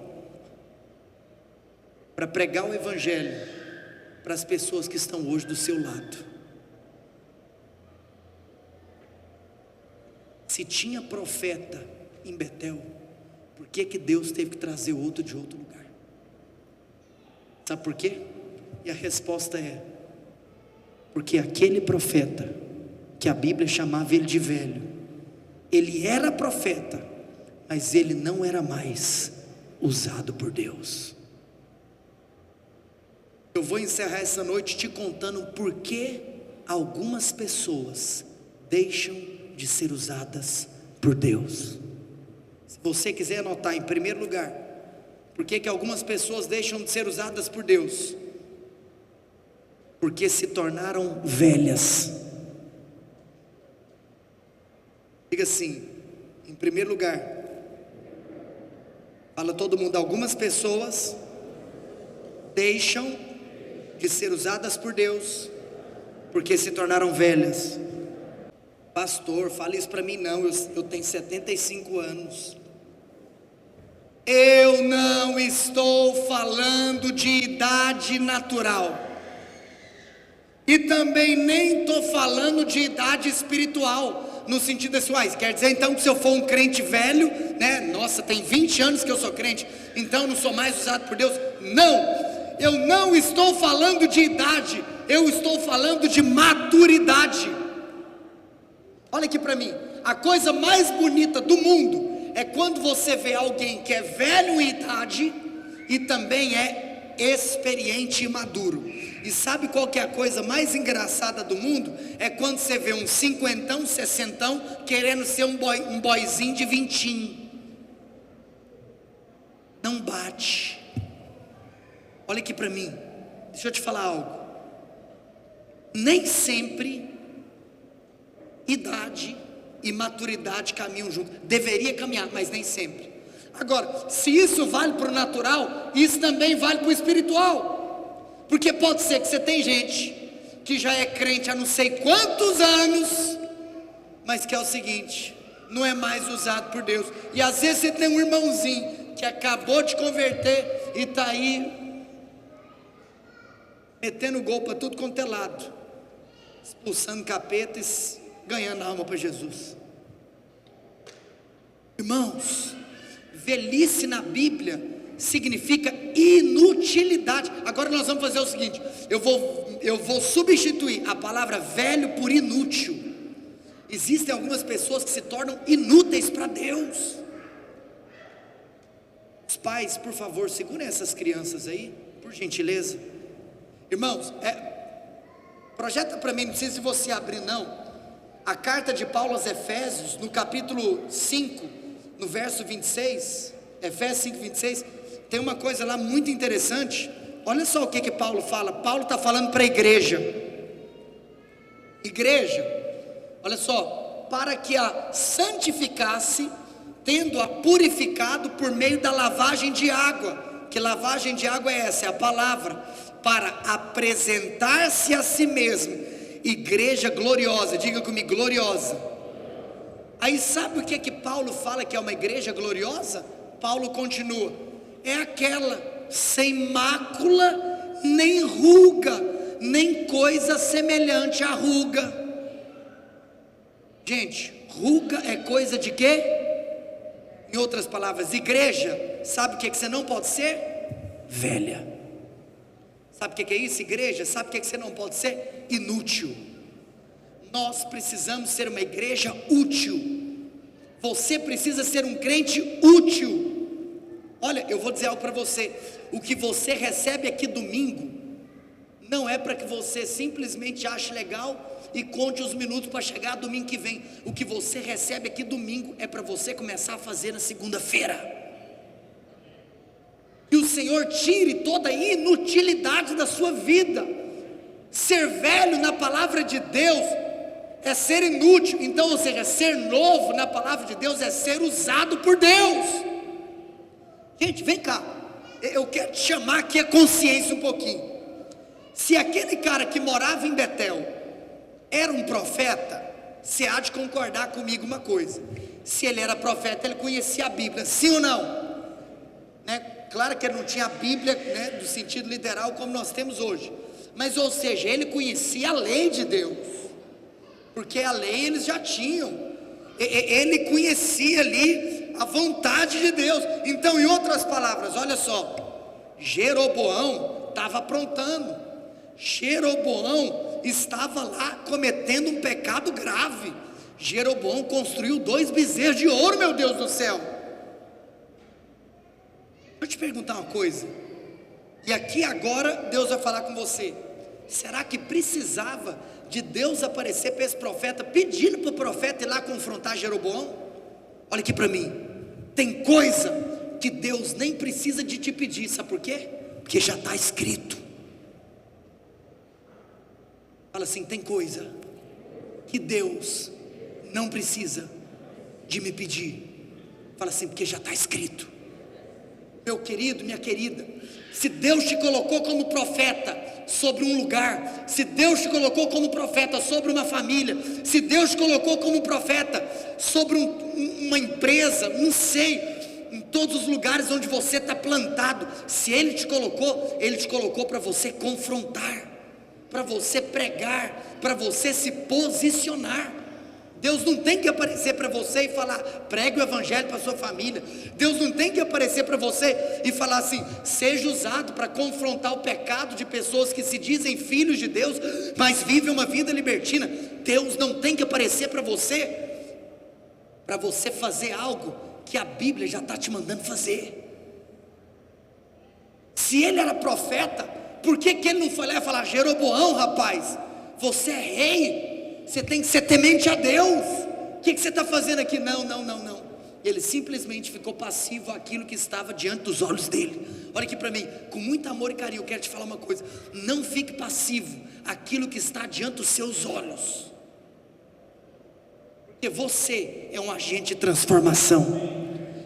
para pregar o evangelho para as pessoas que estão hoje do seu lado. Se tinha profeta em Betel, por que Deus teve que trazer outro de outro lugar? Sabe por quê? E a resposta é: porque aquele profeta, que a Bíblia chamava ele de velho, ele era profeta, mas ele não era mais usado por Deus. Eu vou encerrar essa noite te contando por que algumas pessoas deixam de ser usadas por Deus. Se você quiser anotar, em primeiro lugar, por que algumas pessoas deixam de ser usadas por Deus? Porque se tornaram velhas. Diga assim, em primeiro lugar, Fala todo mundo, algumas pessoas deixam de ser usadas por Deus porque se tornaram velhas. Pastor, fala isso para mim não, eu tenho 75 anos. Eu não estou falando de idade natural. E também nem estou falando de idade espiritual, no sentido assim, quer dizer então que se eu for um crente velho, né? Nossa, tem 20 anos que eu sou crente, então não sou mais usado por Deus. Não, eu não estou falando de idade, eu estou falando de maturidade. Olha aqui para mim, a coisa mais bonita do mundo é quando você vê alguém que é velho em idade e também é experiente e maduro. E sabe qual que é a coisa mais engraçada do mundo? É quando você vê um cinquentão, sessentão, querendo ser um boyzinho de vintinho. Não bate. Olha aqui para mim, deixa eu te falar algo. Nem sempre idade e maturidade caminham juntos. Deveria caminhar, mas nem sempre. Agora, se isso vale para o natural, isso também vale para o espiritual. Porque pode ser que você tem gente que já é crente há não sei quantos anos, mas que é o seguinte, não é mais usado por Deus. E às vezes você tem um irmãozinho que acabou de converter e está aí metendo gol para tudo quanto é lado, expulsando capeta e ganhando alma para Jesus. Irmãos, velhice na Bíblia significa inutilidade. Agora nós vamos fazer o seguinte, eu vou substituir a palavra velho por inútil. Existem algumas pessoas que se tornam inúteis para Deus. Os pais, por favor, segurem essas crianças aí, por gentileza. Irmãos, projeta para mim, não precisa de você abrir não, a carta de Paulo aos Efésios, no capítulo 5, no verso 26, Efésios 5, 26, tem uma coisa lá muito interessante. Olha só o que Paulo fala. Paulo está falando para a igreja. Igreja, olha só, para que a santificasse, tendo-a purificado por meio da lavagem de água. Que lavagem de água é essa? É a palavra. Para apresentar-se a si mesmo, igreja gloriosa. Diga comigo, gloriosa. Aí sabe o que Paulo fala que é uma igreja gloriosa? Paulo continua, é aquela sem mácula, nem ruga, nem coisa semelhante à ruga. Gente, ruga é coisa de quê? Em outras palavras, igreja, sabe o que você não pode ser? Velha. Sabe o que é isso, igreja? Sabe o que você não pode ser? Inútil. Nós precisamos ser uma igreja útil. Você precisa ser um crente útil. Olha, eu vou dizer algo para você. O que você recebe aqui domingo não é para que você simplesmente ache legal e conte os minutos para chegar domingo que vem. O que você recebe aqui domingo é para você começar a fazer na segunda-feira. Que o Senhor tire toda a inutilidade da sua vida. Ser velho na palavra de Deus é ser inútil. Então, ou seja, ser novo na palavra de Deus é ser usado por Deus. Gente, vem cá, eu quero te chamar aqui a consciência um pouquinho. Se aquele cara que morava em Betel era um profeta, você há de concordar comigo uma coisa: se ele era profeta, ele conhecia a Bíblia, sim ou não? Né? Claro que ele não tinha a Bíblia, né, do sentido literal como nós temos hoje, mas ou seja, ele conhecia a lei de Deus, porque a lei eles já tinham. Ele conhecia ali a vontade de Deus. Então, em outras palavras, olha só, Jeroboão estava aprontando. Jeroboão estava lá cometendo um pecado grave. Jeroboão construiu 2 bezerros de ouro, meu Deus do céu. Deixa eu te perguntar uma coisa, e aqui agora Deus vai falar com você. Será que precisava de Deus aparecer para esse profeta, pedindo para o profeta ir lá confrontar Jeroboão? Olha aqui para mim, tem coisa que Deus nem precisa de te pedir, sabe por quê? Porque já está escrito. Fala assim, tem coisa que Deus não precisa de me pedir. Fala assim, porque já está escrito. Meu querido, minha querida, se Deus te colocou como profeta sobre um lugar, se Deus te colocou como profeta sobre uma família, se Deus te colocou como profeta sobre uma empresa, não sei, em todos os lugares onde você está plantado, se Ele te colocou para você confrontar, para você pregar, para você se posicionar. Deus não tem que aparecer para você e falar, pregue o evangelho para a sua família. Deus não tem que aparecer para você e falar assim, seja usado para confrontar o pecado de pessoas que se dizem filhos de Deus, mas vivem uma vida libertina. Deus não tem que aparecer para você fazer algo que a Bíblia já está te mandando fazer. Se ele era profeta, por que ele não foi lá e falar, Jeroboão, rapaz, você é rei, você tem que ser temente a Deus, o que você está fazendo aqui? Não, ele simplesmente ficou passivo àquilo que estava diante dos olhos dele. Olha aqui para mim, com muito amor e carinho, eu quero te falar uma coisa, não fique passivo àquilo que está diante dos seus olhos, porque você é um agente de transformação.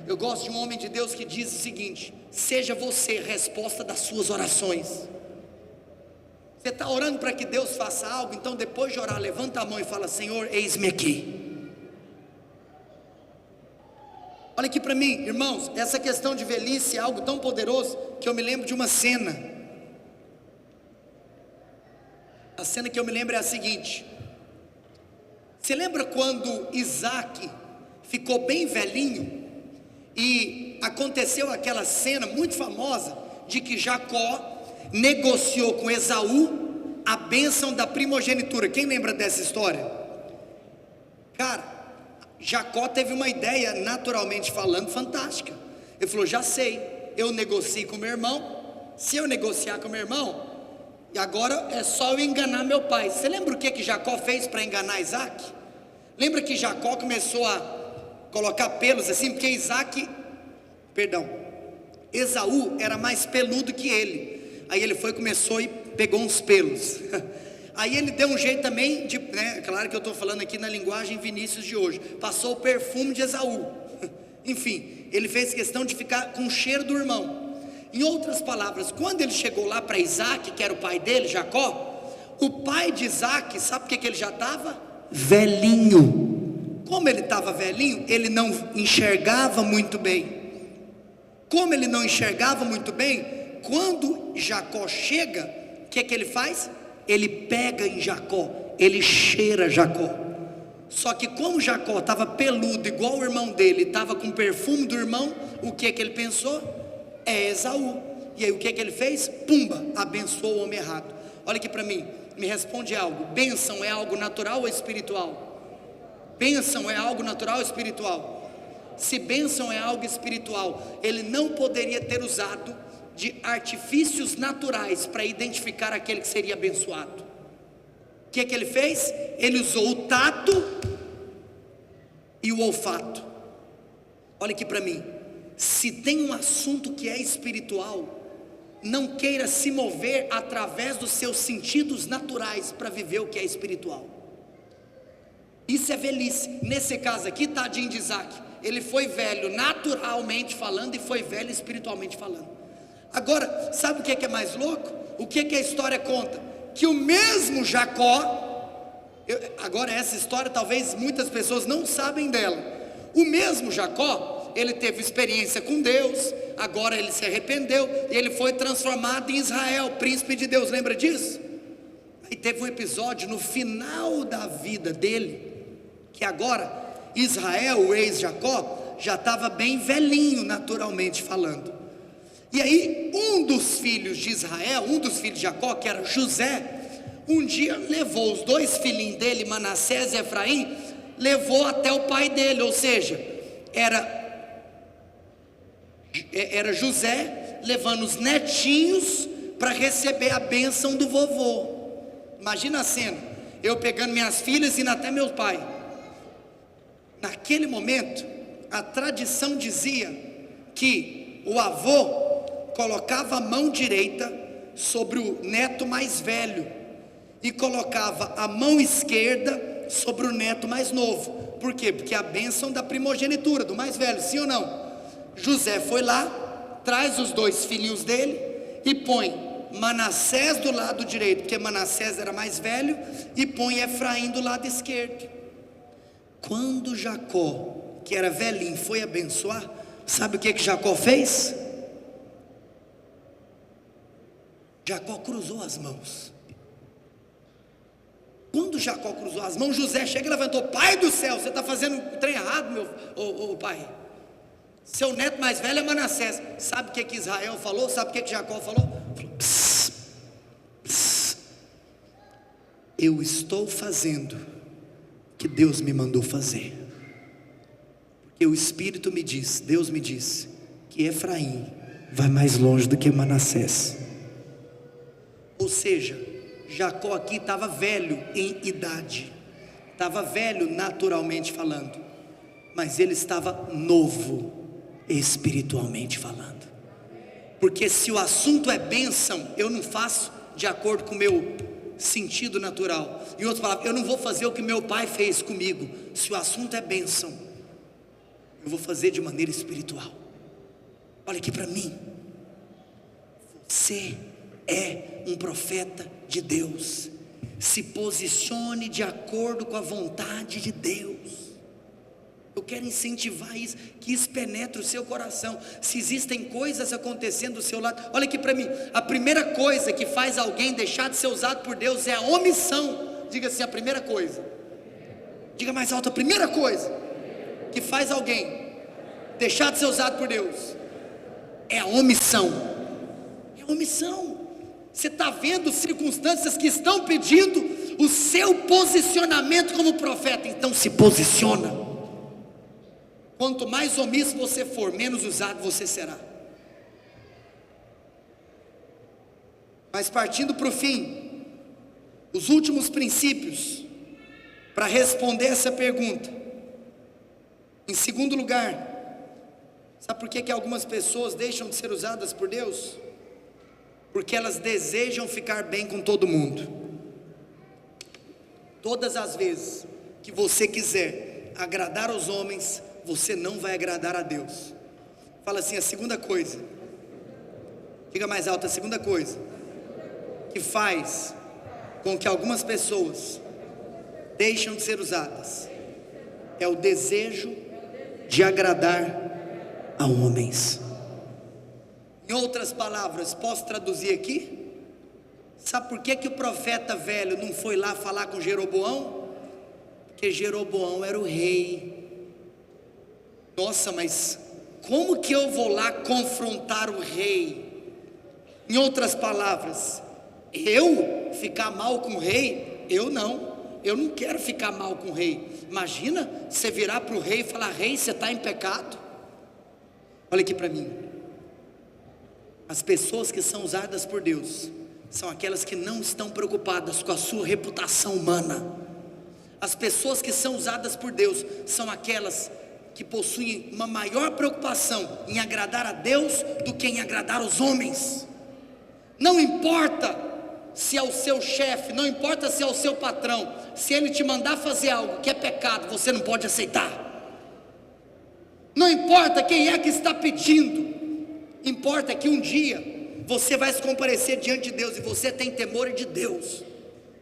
Eu gosto de um homem de Deus que diz o seguinte, seja você resposta das suas orações. Você está orando para que Deus faça algo, então depois de orar, levanta a mão e fala, Senhor, eis-me aqui. Olha aqui para mim, irmãos, essa questão de velhice é algo tão poderoso, que eu me lembro de uma cena. A cena que eu me lembro é a seguinte, você lembra quando Isaac ficou bem velhinho, e aconteceu aquela cena muito famosa, de que Jacó negociou com Esaú a bênção da primogenitura? Quem lembra dessa história? Cara, Jacó teve uma ideia, naturalmente falando, fantástica. Ele falou, já sei, eu negocio com meu irmão, se eu negociar com meu irmão, e agora é só eu enganar meu pai. Você lembra o que Jacó fez para enganar Isaac? Lembra que Jacó começou a colocar pelos assim, porque Esaú era mais peludo que ele. Aí ele começou e pegou uns pelos. Aí ele deu um jeito também de, claro que eu estou falando aqui na linguagem Vinícius de hoje, passou o perfume de Esaú. Enfim, ele fez questão de ficar com o cheiro do irmão. Em outras palavras, quando ele chegou lá para Isaac, que era o pai dele, Jacó, o pai de Isaac, sabe o que ele já estava? Velhinho. Como ele estava velhinho, ele não enxergava muito bem. Como ele não enxergava muito bem, quando Jacó chega, o que ele faz? Ele pega em Jacó, ele cheira Jacó. Só que como Jacó estava peludo igual o irmão dele, estava com o perfume do irmão, o que ele pensou? É Esaú. E aí o que ele fez? Pumba, abençoou o homem errado. Olha aqui para mim, me responde algo, bênção é algo natural ou espiritual? Bênção é algo natural ou espiritual? Se bênção é algo espiritual, ele não poderia ter usado de artifícios naturais para identificar aquele que seria abençoado. O que ele fez? Ele usou o tato e o olfato. Olha aqui para mim, se tem um assunto que é espiritual, não queira se mover através dos seus sentidos naturais para viver o que é espiritual. Isso é velhice. Nesse caso aqui, tadinho de Isaac, ele foi velho naturalmente falando e foi velho espiritualmente falando. Agora, sabe o que é mais louco? O que a história conta? Que o mesmo Jacó, agora essa história talvez muitas pessoas não sabem dela. O mesmo Jacó, ele teve experiência com Deus, agora ele se arrependeu, e ele foi transformado em Israel, príncipe de Deus, lembra disso? Aí teve um episódio no final da vida dele, que agora Israel, o ex-Jacó, já estava bem velhinho naturalmente falando. E aí um dos filhos de Israel, um dos filhos de Jacó, que era José, um dia levou os dois filhinhos dele, Manassés e Efraim, levou até o pai dele, ou seja, era José levando os netinhos para receber a bênção do vovô. Imagina a cena, eu pegando minhas filhas e indo até meu pai. Naquele momento, a tradição dizia que o avô colocava a mão direita sobre o neto mais velho e colocava a mão esquerda sobre o neto mais novo. Por quê? Porque a bênção da primogenitura, do mais velho, sim ou não? José foi lá, traz os 2 filhinhos dele e põe Manassés do lado direito, porque Manassés era mais velho, e põe Efraim do lado esquerdo. Quando Jacó, que era velhinho, foi abençoar, sabe o que Jacó fez? Jacó cruzou as mãos. Quando Jacó cruzou as mãos, José chega e levantou: pai do céu, você está fazendo o trem errado, meu pai. Seu neto mais velho é Manassés. Sabe o que Israel falou? Sabe o que Jacó falou? Pss, pss. Eu estou fazendo o que Deus me mandou fazer, porque o Espírito me diz, Deus me diz, que Efraim vai mais longe do que Manassés. Ou seja, Jacó aqui estava velho em idade, estava velho naturalmente falando, mas ele estava novo espiritualmente falando. Porque se o assunto é bênção, eu não faço de acordo com o meu sentido natural. Em outras palavras, eu não vou fazer o que meu pai fez comigo. Se o assunto é bênção, eu vou fazer de maneira espiritual. Olha aqui para mim, você é um profeta de Deus. Se posicione de acordo com a vontade de Deus. Eu quero incentivar isso, que isso penetre o seu coração. Se existem coisas acontecendo do seu lado, olha aqui para mim, a primeira coisa que faz alguém deixar de ser usado por Deus é a omissão. Diga assim, a primeira coisa, diga mais alto, a primeira coisa que faz alguém deixar de ser usado por Deus é a omissão. É a omissão. Você está vendo circunstâncias que estão pedindo o seu posicionamento como profeta, então se posiciona. Quanto mais omisso você for, menos usado você será. Mas partindo para o fim, os últimos princípios para responder essa pergunta. Em segundo lugar, sabe por que algumas pessoas deixam de ser usadas por Deus? Porque elas desejam ficar bem com todo mundo. Todas as vezes que você quiser agradar os homens, você não vai agradar a Deus. Fala assim, a segunda coisa, diga mais alto, a segunda coisa que faz com que algumas pessoas deixam de ser usadas é o desejo de agradar a homens. Em outras palavras, posso traduzir aqui? Sabe por que o profeta velho não foi lá falar com Jeroboão? Porque Jeroboão era o rei. Nossa, mas como que eu vou lá confrontar o rei? Em outras palavras, eu ficar mal com o rei? Eu não quero ficar mal com o rei. Imagina você virar para o rei e falar: rei, você está em pecado? Olha aqui para mim, as pessoas que são usadas por Deus são aquelas que não estão preocupadas com a sua reputação humana. As pessoas que são usadas por Deus são aquelas que possuem uma maior preocupação em agradar a Deus do que em agradar os homens. Não importa se é o seu chefe, não importa se é o seu patrão, se ele te mandar fazer algo que é pecado, você não pode aceitar. Não importa quem é que está pedindo, importa que um dia você vai se comparecer diante de Deus e você tem temor de Deus.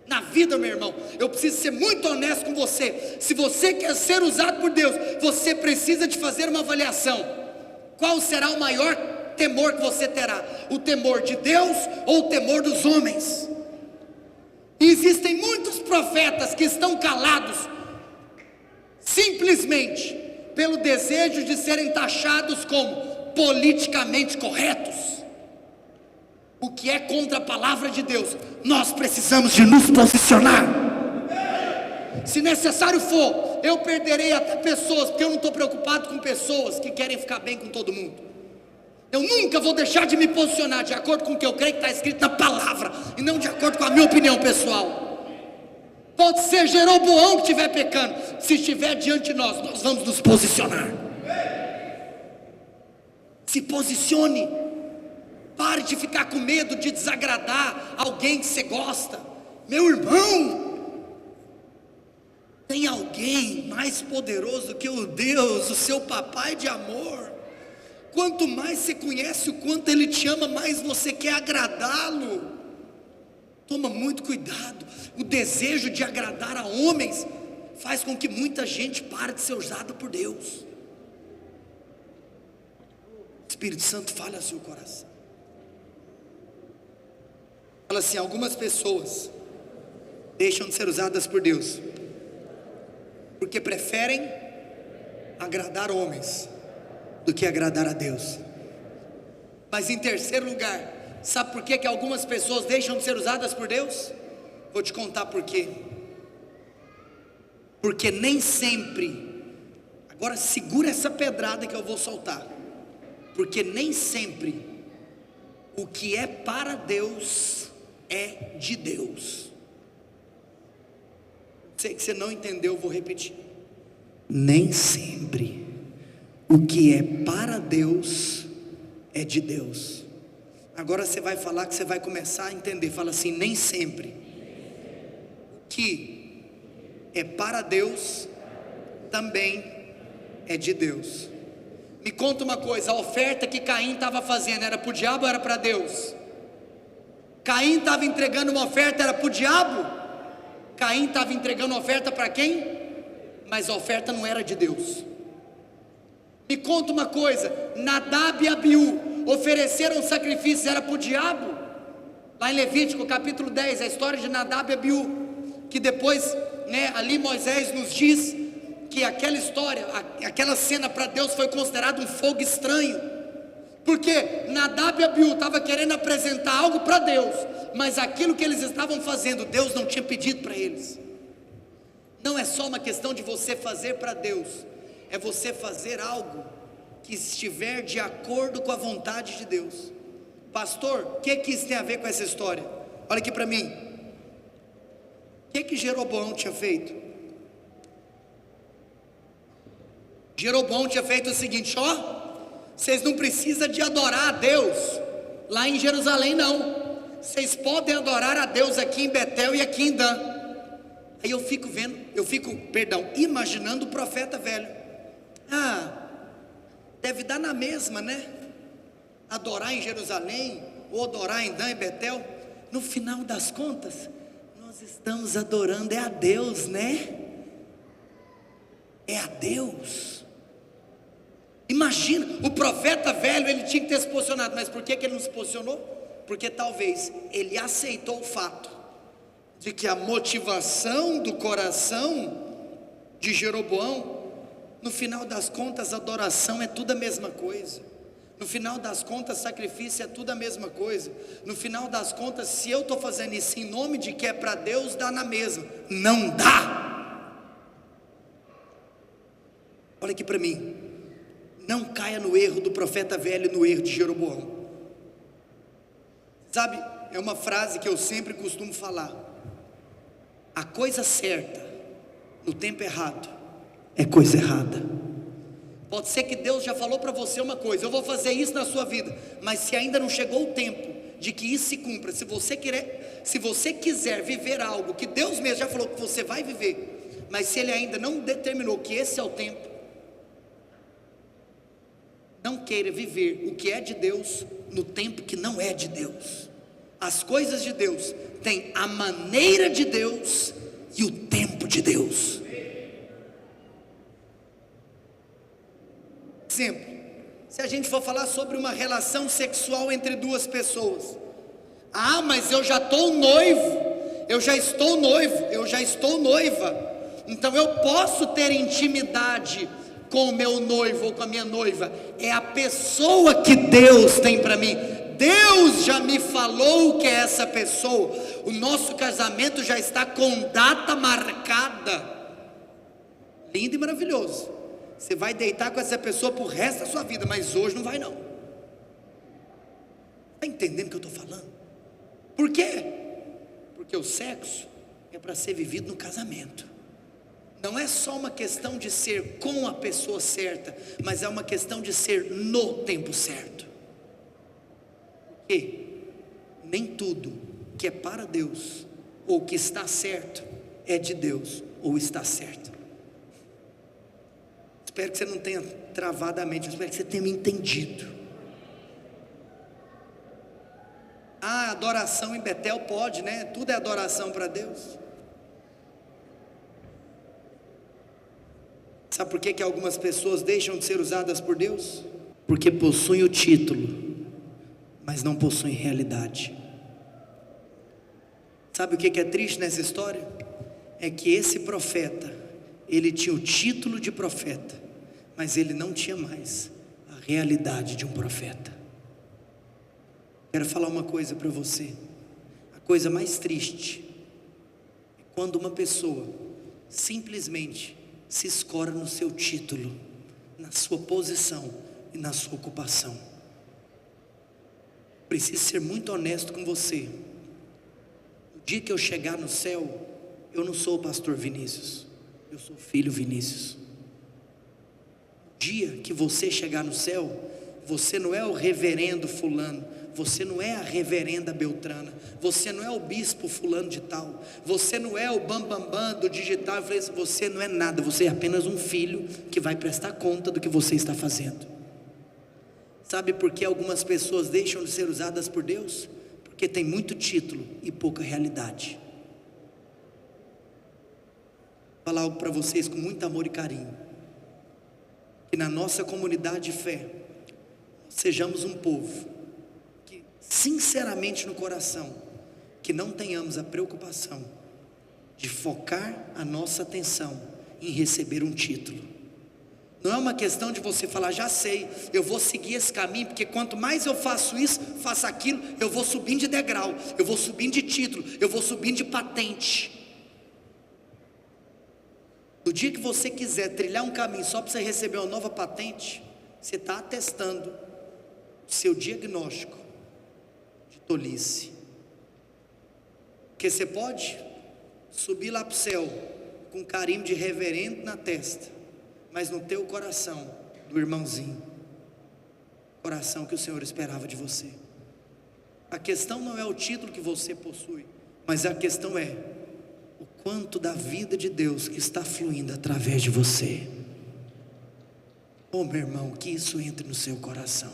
Na vida, meu irmão, eu preciso ser muito honesto com você. Se você quer ser usado por Deus, você precisa de fazer uma avaliação. Qual será o maior temor que você terá? O temor de Deus ou o temor dos homens? E existem muitos profetas que estão calados simplesmente pelo desejo de serem taxados como politicamente corretos, o que é contra a palavra de Deus. Nós precisamos de nos posicionar. Se necessário for, eu perderei até pessoas, porque eu não estou preocupado com pessoas que querem ficar bem com todo mundo. Eu nunca vou deixar de me posicionar de acordo com o que eu creio que está escrito na palavra, e não de acordo com a minha opinião pessoal. Pode ser Jeroboão que estiver pecando, se estiver diante de nós, nós vamos nos posicionar. Se posicione. Pare de ficar com medo de desagradar alguém que você gosta. Meu irmão, tem alguém mais poderoso que o Deus, o seu papai de amor. Quanto mais você conhece o quanto Ele te ama, mais você quer agradá-lo. Toma muito cuidado. O desejo de agradar a homens faz com que muita gente pare de ser usada por Deus. O Espírito Santo fala ao seu coração. Fala assim: algumas pessoas deixam de ser usadas por Deus porque preferem agradar homens do que agradar a Deus. Mas em terceiro lugar, sabe por que algumas pessoas deixam de ser usadas por Deus? Vou te contar por quê. Porque nem sempre, agora segura essa pedrada que eu vou soltar, porque nem sempre o que é para Deus é de Deus. Sei que você não entendeu, eu vou repetir. Nem sempre o que é para Deus é de Deus. Agora você vai falar que você vai começar a entender. Fala assim: nem sempre o que é para Deus também é de Deus. Me conta uma coisa: a oferta que Caim estava fazendo era para o diabo ou era para Deus? Caim estava entregando uma oferta, era para o diabo? Caim estava entregando uma oferta para quem? Mas a oferta não era de Deus. Me conta uma coisa: Nadab e Abiú ofereceram sacrifícios, era para o diabo? Lá em Levítico capítulo 10, a história de Nadab e Abiú, que depois, ali Moisés nos diz que aquela história, aquela cena para Deus foi considerado um fogo estranho, porque Nadab e Abiú estavam querendo apresentar algo para Deus, mas aquilo que eles estavam fazendo, Deus não tinha pedido para eles. Não é só uma questão de você fazer para Deus, é você fazer algo que estiver de acordo com a vontade de Deus. Pastor, o que isso tem a ver com essa história? Olha aqui para mim. O que Jeroboão tinha feito? Jeroboão tinha feito o seguinte: vocês não precisam de adorar a Deus lá em Jerusalém, não. Vocês podem adorar a Deus aqui em Betel e aqui em Dan. Aí eu fico imaginando o profeta velho. Deve dar na mesma, né? Adorar em Jerusalém ou adorar em Dan e Betel. No final das contas, nós estamos adorando a Deus, né? É a Deus. Imagina, o profeta velho, ele tinha que ter se posicionado. Mas por que ele não se posicionou? Porque talvez ele aceitou o fato de que a motivação do coração de Jeroboão, no final das contas, adoração é tudo a mesma coisa. No final das contas, sacrifício é tudo a mesma coisa. No final das contas, se eu estou fazendo isso em nome de que é para Deus, dá na mesma. Não dá. Olha aqui para mim. Não caia no erro do profeta velho, no erro de Jeroboão. Sabe, é uma frase que eu sempre costumo falar: a coisa certa no tempo errado é coisa errada. Pode ser que Deus já falou para você uma coisa: eu vou fazer isso na sua vida, mas se ainda não chegou o tempo de que isso se cumpra, se você quiser viver algo que Deus mesmo já falou que você vai viver, mas se Ele ainda não determinou que esse é o tempo, não queira viver o que é de Deus no tempo que não é de Deus. As coisas de Deus têm a maneira de Deus e o tempo de Deus. Exemplo, se a gente for falar sobre uma relação sexual entre duas pessoas: mas eu já estou noivo, eu já estou noivo, eu já estou noiva, então eu posso ter intimidade com o meu noivo ou com a minha noiva. É a pessoa que Deus tem para mim. Deus já me falou que é essa pessoa. O nosso casamento já está com data marcada. Lindo e maravilhoso. Você vai deitar com essa pessoa pro resto da sua vida, mas hoje não vai não. Está entendendo o que eu estou falando? Por quê? Porque o sexo é para ser vivido no casamento. Não é só uma questão de ser com a pessoa certa, mas é uma questão de ser no tempo certo. Porque nem tudo que é para Deus ou que está certo é de Deus ou está certo. O espero que você não tenha travado a mente, eu espero que você tenha me entendido. Adoração em Betel pode, né? Tudo é adoração para Deus. Sabe por que algumas pessoas deixam de ser usadas por Deus? Porque possuem o título, mas não possuem realidade. Sabe o que é triste nessa história? É que esse profeta, ele tinha o título de profeta, mas ele não tinha mais a realidade de um profeta. Quero falar uma coisa para você. A coisa mais triste é quando uma pessoa simplesmente se escora no seu título, na sua posição e na sua ocupação. Preciso ser muito honesto com você. O dia que eu chegar no céu, eu não sou o pastor Vinícius, eu sou o filho Vinícius. O dia que você chegar no céu, você não é o reverendo fulano, você não é a reverenda Beltrana, você não é o bispo fulano de tal, você não é o bambambam do digital, você não é nada, você é apenas um filho que vai prestar conta do que você está fazendo. Sabe por que algumas pessoas deixam de ser usadas por Deus? Porque tem muito título e pouca realidade. Vou falar algo para vocês com muito amor e carinho, que na nossa comunidade de fé, sejamos um povo que sinceramente no coração, que não tenhamos a preocupação de focar a nossa atenção em receber um título. Não é uma questão de você falar, já sei, eu vou seguir esse caminho, porque quanto mais eu faço isso, faço aquilo, eu vou subindo de degrau, eu vou subindo de título, eu vou subindo de patente. No dia que você quiser trilhar um caminho só para você receber uma nova patente, você está atestando o seu diagnóstico de tolice. Porque você pode subir lá para o céu com carimbo de reverendo na testa, mas no teu coração do irmãozinho, coração que o Senhor esperava de você. A questão não é o título que você possui, mas a questão é o quanto da vida de Deus que está fluindo através de você. Oh meu irmão, que isso entre no seu coração,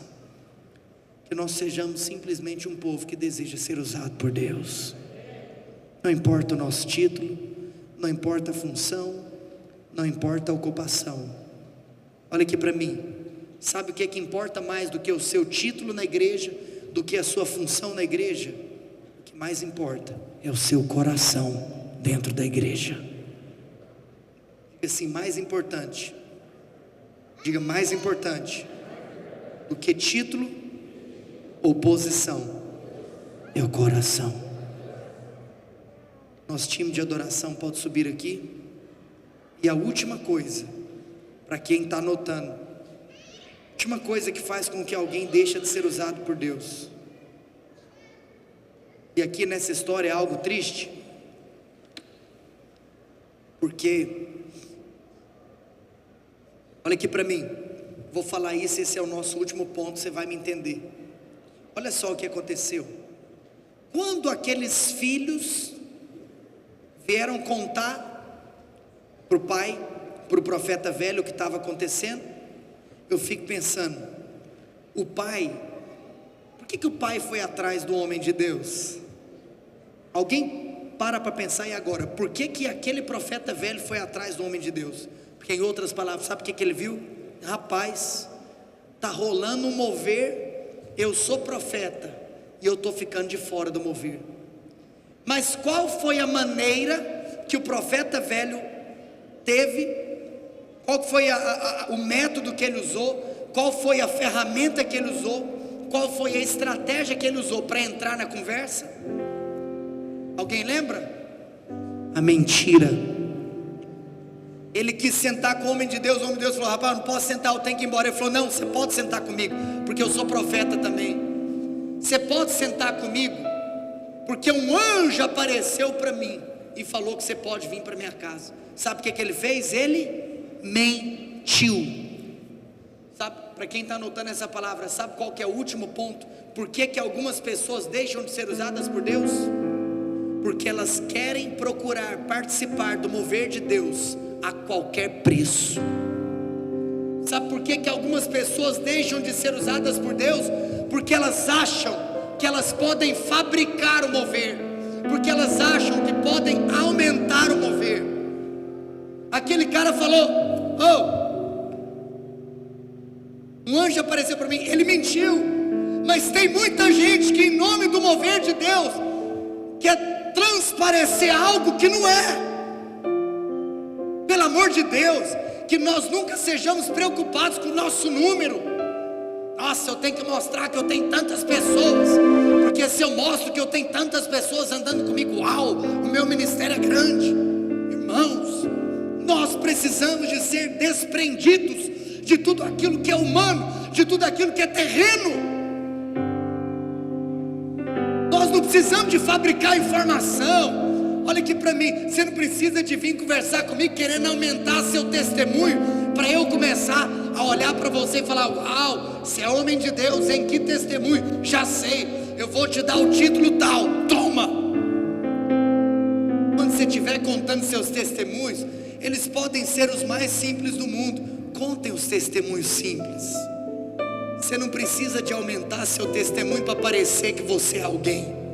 que nós sejamos simplesmente um povo que deseja ser usado por Deus. Não importa o nosso título, não importa a função, não importa a ocupação. Olha aqui para mim, sabe o que é que importa mais do que o seu título na igreja, do que a sua função na igreja? O que mais importa é o seu coração dentro da igreja. Diga assim, mais importante, diga mais importante do que título ou posição, é o coração. Nosso time de adoração pode subir aqui. E a última coisa, para quem está anotando, a última coisa que faz com que alguém deixe de ser usado por Deus, e aqui nessa história é algo triste, porque, olha aqui para mim, vou falar isso, esse é o nosso último ponto, você vai me entender. Olha só o que aconteceu. Quando aqueles filhos vieram contar para o pai, para o profeta velho o que estava acontecendo, eu fico pensando, o pai, por que o pai foi atrás do homem de Deus? Alguém para pensar, e agora, por que aquele profeta velho foi atrás do homem de Deus? Porque em outras palavras, sabe o que ele viu? Rapaz, está rolando um mover, eu sou profeta, e eu estou ficando de fora do mover. Mas qual foi a maneira que o profeta velho teve? Qual foi o método que ele usou? Qual foi a ferramenta que ele usou? Qual foi a estratégia que ele usou para entrar na conversa? Alguém lembra? A mentira. Ele quis sentar com o homem de Deus falou, rapaz, não posso sentar, eu tenho que ir embora. Ele falou, não, você pode sentar comigo, porque eu sou profeta também. Você pode sentar comigo, porque um anjo apareceu para mim e falou que você pode vir para minha casa. Sabe o que ele fez? Ele mentiu. Sabe, para quem está anotando essa palavra, sabe qual que é o último ponto? Por que algumas pessoas deixam de ser usadas por Deus? Porque elas querem procurar participar do mover de Deus a qualquer preço. Sabe por que algumas pessoas deixam de ser usadas por Deus? Porque elas acham que elas podem fabricar o mover, porque elas acham que podem aumentar o mover. Aquele cara falou: um anjo apareceu para mim. Ele mentiu, mas tem muita gente que em nome do mover de Deus quer transparecer algo que não é. Pelo amor de Deus, que nós nunca sejamos preocupados com o nosso número. Nossa, eu tenho que mostrar que eu tenho tantas pessoas, porque se eu mostro que eu tenho tantas pessoas andando comigo, uau, o meu ministério é grande. Irmãos, nós precisamos de ser desprendidos de tudo aquilo que é humano, de tudo aquilo que é terreno. Nós não precisamos de fabricar informação. Olha aqui para mim, você não precisa de vir conversar comigo querendo aumentar seu testemunho, para eu começar a olhar para você e falar: uau, você é homem de Deus, em que testemunho? Já sei, eu vou te dar o título tal, toma. Quando você estiver contando seus testemunhos, eles podem ser os mais simples do mundo. Contem os testemunhos simples. Você não precisa de aumentar seu testemunho para parecer que você é alguém.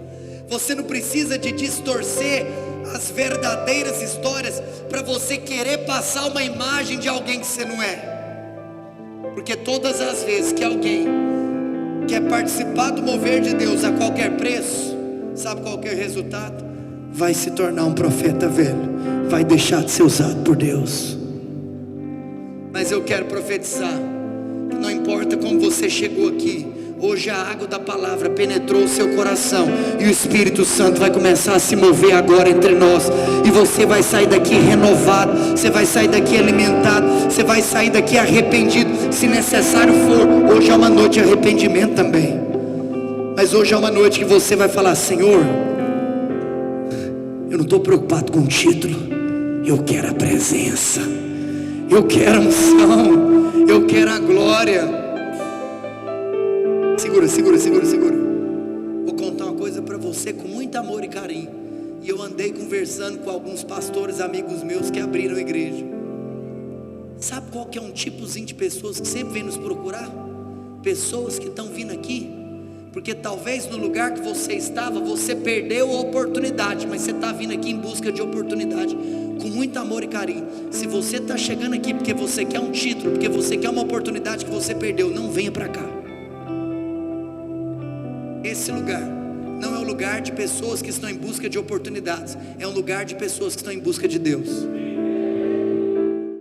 Você não precisa de distorcer as verdadeiras histórias para você querer passar uma imagem de alguém que você não é. Porque todas as vezes que alguém quer participar do mover de Deus a qualquer preço, sabe qual que é o resultado? Vai se tornar um profeta velho, vai deixar de ser usado por Deus. Mas eu quero profetizar que não importa como você chegou aqui, hoje a água da palavra penetrou o seu coração, e o Espírito Santo vai começar a se mover agora entre nós, e você vai sair daqui renovado, você vai sair daqui alimentado, você vai sair daqui arrependido, se necessário for. Hoje é uma noite de arrependimento também, mas hoje é uma noite que você vai falar: Senhor, eu não estou preocupado com o título, eu quero a presença, eu quero a unção, eu quero a glória. Segura. Vou contar uma coisa para você com muito amor e carinho. E eu andei conversando com alguns pastores amigos meus que abriram a igreja. Sabe qual que é um tipozinho de pessoas que sempre vem nos procurar? Pessoas que estão vindo aqui porque talvez no lugar que você estava, você perdeu a oportunidade, mas você está vindo aqui em busca de oportunidade, com muito amor e carinho. Se você está chegando aqui porque você quer um título, porque você quer uma oportunidade que você perdeu, não venha para cá. Esse lugar não é o lugar de pessoas que estão em busca de oportunidades, é um lugar de pessoas que estão em busca de Deus.